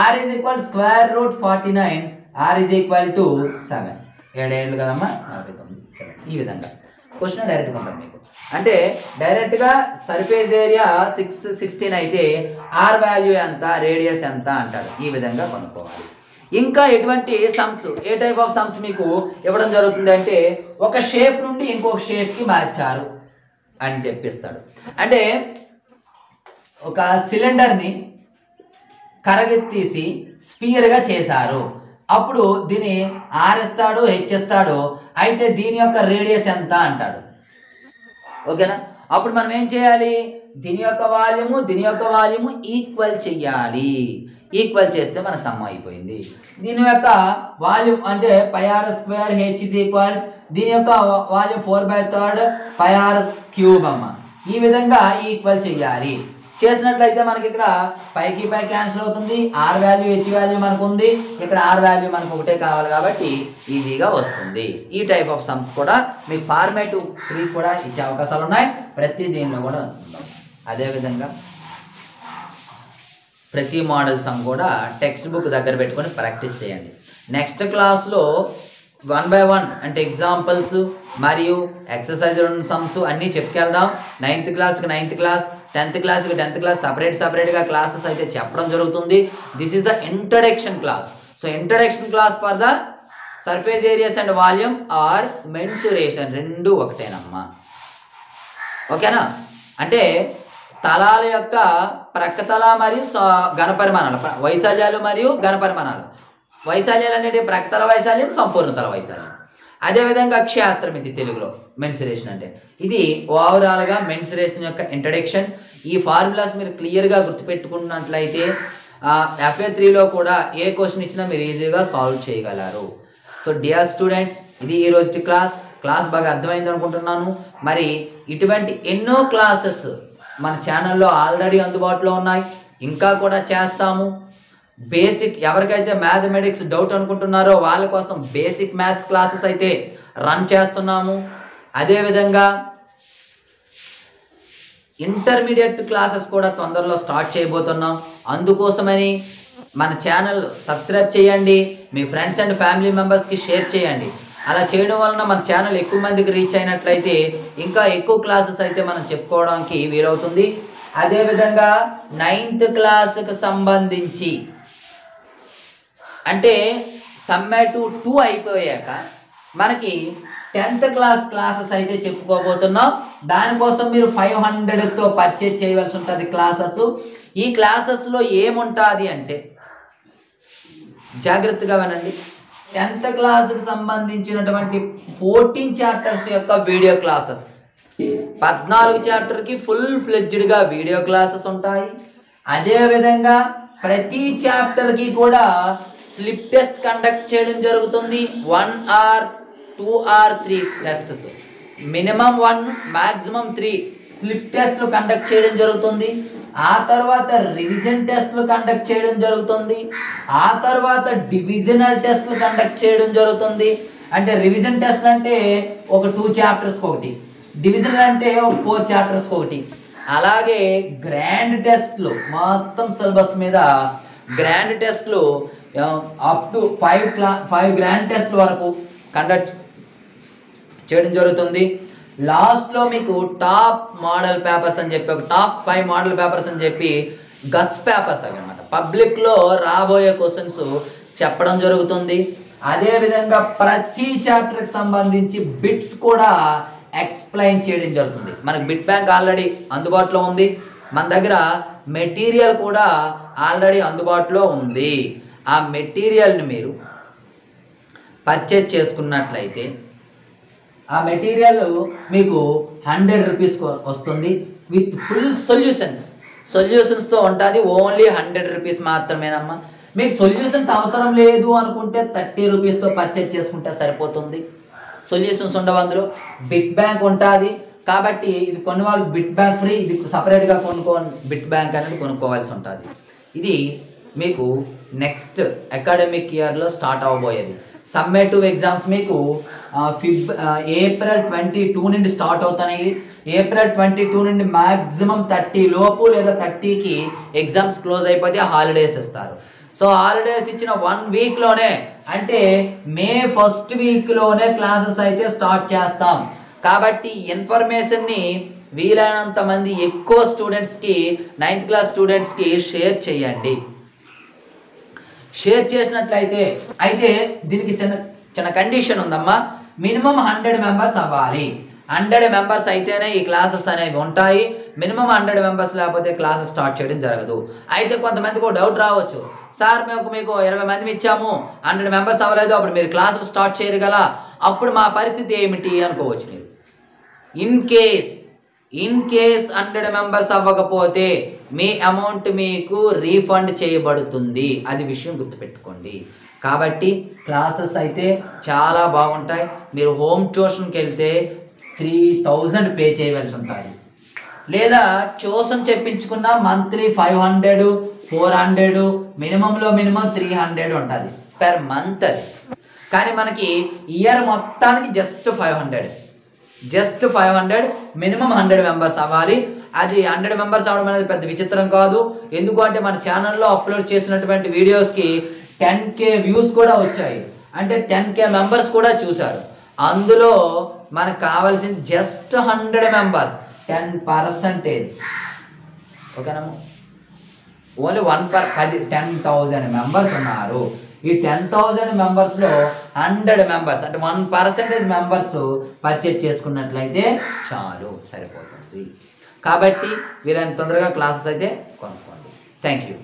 [SPEAKER 1] r is equal square root 49 r is equal to 7 ఏడేళ్ళు కదమ్మా 49 ఈ విధంగా క్వశ్చన్ డైరెక్ట్గా ఉంటుంది మీకు అంటే డైరెక్ట్గా సర్ఫేస్ ఏరియా 616 అయితే r వాల్యూ ఎంత రేడియస్ ఎంత అంటారు ఈ విధంగా కనుక్కోవాలి ఇంకా ఎటువంటి sums A type of sums మీకు ఇవ్వడం జరుగుతుంది అంటే ఒక షేప్ నుండి ఇంకొక షేప్కి మార్చారు అని చెప్పిస్తాడు అంటే ఒక సిలిండర్ని కరగెత్తీసి స్పియర్గా చేశారు అప్పుడు దీని ఆర్ ఇస్తాడు హెచ్ ఇస్తాడు అయితే దీని యొక్క రేడియస్ ఎంత అంటాడు ఓకేనా అప్పుడు మనం ఏం చేయాలి దీని యొక్క వాల్యూము ఈక్వల్ చెయ్యాలి ఈక్వల్ చేస్తే మన సమ్ అయిపోయింది దీని యొక్క వాల్యూమ్ అంటే pi r square h is equal దీని యొక్క వాల్యూమ్ 4/3 pi r cube అమ్మ ఈ విధంగా ఈక్వల్ చెయ్యాలి చేసినట్లయితే మనకి ఇక్కడ పైకి పై క్యాన్సిల్ అవుతుంది r వాల్యూ h వాల్యూ మనకు ఉంది ఇక్కడ r వాల్యూ మనకు ఒకటే కావాలి కాబట్టి ఈజీగా వస్తుంది ఈ టైప్ ఆఫ్ సమ్స్ కూడా మీకు ఫార్మేటివ్ 3 కూడా ఇచ్చే అవకాశాలు ఉన్నాయి ప్రతి దీనిలో కూడా అదే విధంగా ప్రతి మోడల్ సమ్ కూడా టెక్స్ట్ బుక్ దగ్గర పెట్టుకొని ప్రాక్టీస్ చేయండి నెక్స్ట్ క్లాస్లో 1 by 1 అంటే ఎగ్జాంపుల్స్ మరియు ఎక్సర్సైజ్ సమ్స్ అన్నీ చెప్పుకెళ్దాం 9th క్లాస్కి 9th క్లాస్ 10th క్లాస్కి 10th క్లాస్ సపరేట్గా క్లాసెస్ అయితే చెప్పడం జరుగుతుంది this is the introduction class so introduction class for the surface areas and volume or mensuration రెండు ఒకటేనమ్మా ఓకేనా అంటే తలాల యొక్క ప్రక్కతల మరియు ఘనపరిమాణాలు వైశాల్యాలు మరియు ఘనపరిమాణాలు వైశాల్యాలు అనేది ప్రక్కతల వైశాల్యం సంపూర్ణతల వైశాల్యం అదేవిధంగా క్షేత్రమితి తెలుగులో మెన్సురేషన్ అంటే ఇది ఓవరాల్గా మెన్సురేషన్ యొక్క ఇంట్రడక్షన్ ఈ ఫార్ములాస్ మీరు క్లియర్గా గుర్తుపెట్టుకున్నట్లయితే FA3లో కూడా ఏ క్వశ్చన్ ఇచ్చినా మీరు ఈజీగా సాల్వ్ చేయగలరు సో డియర్ స్టూడెంట్స్ ఇది ఈ రోజు క్లాస్ బాగా అర్థమైంది అనుకుంటున్నాను మరి ఇటువంటి ఎన్నో క్లాసెస్ మన ఛానల్లో ఆల్రెడీ అందుబాటులో ఉన్నాయి ఇంకా కూడా చేస్తాము బేసిక్ ఎవరికైతే మ్యాథమెటిక్స్ డౌట్ అనుకుంటున్నారో వాళ్ళ కోసం బేసిక్ మ్యాథ్స్ క్లాసెస్ అయితే రన్ చేస్తున్నాము అదేవిధంగా ఇంటర్మీడియట్ క్లాసెస్ కూడా తొందరలో స్టార్ట్ చేయబోతున్నాం అందుకోసమని మన ఛానల్ సబ్స్క్రైబ్ చేయండి మీ ఫ్రెండ్స్ అండ్ ఫ్యామిలీ మెంబర్స్కి షేర్ చేయండి అలా చేయడం వలన మన ఛానల్ ఎక్కువ మందికి రీచ్ అయినట్లయితే ఇంకా ఎక్కువ క్లాసెస్ అయితే మనం చెప్పుకోవడానికి వీలవుతుంది అదేవిధంగా 9th క్లాస్కి సంబంధించి అంటే సమ్మేటివ్ 2 అయిపోయాక మనకి 10th క్లాసెస్ అయితే చెప్పుకోబోతున్నాం దానికోసం మీరు 500తో పర్చేజ్ చేయవలసి ఉంటుంది క్లాసెస్ ఈ క్లాసెస్లో ఏముంటుంది అంటే జాగ్రత్తగా వినండి. 10th క్లాస్కి సంబంధించినటువంటి 14 చాప్టర్స్ యొక్క వీడియో క్లాసెస్, 14 చాప్టర్కి ఫుల్ ఫ్లెడ్జ్డ్గా వీడియో క్లాసెస్ ఉంటాయి. అదేవిధంగా ప్రతి చాప్టర్కి కూడా స్లిప్ టెస్ట్ కండక్ట్ చేయడం జరుగుతుంది. 1 or 2 or 3 tests, minimum 1 maximum 3 slip టెస్ట్లు కండక్ట్ చేయడం జరుగుతుంది. ఆ తర్వాత రివిజన్ టెస్ట్లు కండక్ట్ చేయడం జరుగుతుంది. ఆ తర్వాత డివిజనల్ టెస్ట్లు కండక్ట్ చేయడం జరుగుతుంది. అంటే రివిజన్ టెస్ట్ అంటే ఒక 2 చాప్టర్స్కి ఒకటి, డివిజనల్ అంటే ఒక 4 చాప్టర్స్కి ఒకటి. అలాగే గ్రాండ్ టెస్ట్లు మొత్తం సిలబస్ మీద గ్రాండ్ టెస్ట్లు అప్ టు 5 గ్రాండ్ టెస్ట్లు వరకు కండక్ట్ చేయడం జరుగుతుంది. లాస్ట్లో మీకు టాప్ మోడల్ పేపర్స్ అని చెప్పి, ఒక టాప్ 5 మోడల్ పేపర్స్ అని చెప్పి గస్ పేపర్స్ అవి అనమాట, పబ్లిక్లో రాబోయే క్వశ్చన్స్ చెప్పడం జరుగుతుంది. అదేవిధంగా ప్రతి చాప్టర్కి సంబంధించి బిట్స్ కూడా ఎక్స్ప్లెయిన్ చేయడం జరుగుతుంది. మనకి బిట్ బ్యాంక్ ఆల్రెడీ అందుబాటులో ఉంది, మన దగ్గర మెటీరియల్ కూడా ఆల్రెడీ అందుబాటులో ఉంది. ఆ మెటీరియల్ని మీరు పర్చేజ్ చేసుకున్నట్లయితే ఆ మెటీరియల్ మీకు 100 రూపీస్కి వస్తుంది విత్ ఫుల్ సొల్యూషన్స్తో ఉంటుంది. ఓన్లీ 100 రూపీస్ మాత్రమేనమ్మా. మీకు సొల్యూషన్స్ అవసరం లేదు అనుకుంటే 30 రూపీస్తో పర్చేజ్ చేసుకుంటే సరిపోతుంది. సొల్యూషన్స్ ఉండవు అందులో. బిట్ బ్యాంక్ ఉంటుంది కాబట్టి ఇది కొన్ని వాళ్ళు బిట్ బ్యాంక్ ఫ్రీ, ఇది సపరేట్గా బిట్ బ్యాంక్ అనేది కొనుక్కోవాల్సి ఉంటుంది. ఇది మీకు నెక్స్ట్ అకాడమిక్ ఇయర్లో స్టార్ట్ అవ్వబోయేది. సమ్మేటివ్ ఎగ్జామ్స్ మీకు ఏప్రిల్ 22 నుండి స్టార్ట్ అవుతున్నాయి. ఏప్రిల్ 22 నుండి మ్యాక్సిమం 30 లోపు లేదా 30కి ఎగ్జామ్స్ క్లోజ్ అయిపోతే హాలిడేస్ ఇస్తారు. సో హాలిడేస్ ఇచ్చిన 1 వీక్లోనే, అంటే మే 1st వీక్లోనే క్లాసెస్ అయితే స్టార్ట్ చేస్తాం. కాబట్టి ఇన్ఫర్మేషన్ని వీలైనంత మంది ఎక్కువ స్టూడెంట్స్కి, 9th క్లాస్ స్టూడెంట్స్కి షేర్ చేయండి. షేర్ చేసినట్లయితే అయితే దీనికి చిన్న కండిషన్ ఉందమ్మా. మినిమం 100 మెంబర్స్ అవ్వాలి. 100 మెంబర్స్ అయితేనే ఈ క్లాసెస్ అనేవి ఉంటాయి. మినిమం 100 మెంబర్స్ లేకపోతే క్లాసెస్ స్టార్ట్ చేయడం జరగదు. అయితే కొంతమందికి ఒక డౌట్ రావచ్చు, సార్ మీకు 20 మంది ఇచ్చాము, 100 మెంబర్స్ అవ్వలేదు, అప్పుడు మీరు క్లాసులు స్టార్ట్ చేయరు కదా, అప్పుడు మా పరిస్థితి ఏమిటి అనుకోవచ్చు మీరు. ఇన్ కేస్ 100 మెంబర్స్ అవ్వకపోతే మీ అమౌంట్ మీకు రీఫండ్ చేయబడుతుంది. అది విషయం గుర్తుపెట్టుకోండి. కాబట్టి క్లాసెస్ అయితే చాలా బాగుంటాయి. మీరు హోమ్ ట్యూషన్కి వెళ్తే 3000 పే చేయవలసి ఉంటుంది. లేదా ట్యూషన్ చెప్పించుకున్న మంత్లీ 500, 400, మినిమంలో మినిమం 300 ఉంటుంది పెర్ మంత్. అది కానీ మనకి ఇయర్ మొత్తానికి జస్ట్ 500 మినిమం 100 మెంబర్స్ అవ్వాలి. అది 100 మెంబర్స్ అవ్వడం అనేది పెద్ద విచిత్రం కాదు. ఎందుకు అంటే మన ఛానల్లో అప్లోడ్ చేసినటువంటి వీడియోస్కి 10K వ్యూస్ కూడా వచ్చాయి. అంటే 10K మెంబర్స్ కూడా చూశారు. అందులో మనకు కావాల్సింది జస్ట్ 100 మెంబర్స్, 10%. ఓకేనమ్మా. ఓన్లీ 10,000 మెంబర్స్ ఉన్నారు. ఈ 10,000 మెంబర్స్లో 100 మెంబర్స్ అంటే 1% మెంబర్స్ పర్చేజ్ చేసుకున్నట్లయితే చాలు, సరిపోతుంది. కాబట్టి వీళ్ళని తొందరగా క్లాసెస్ అయితే కొనుక్కోండి. Thank you.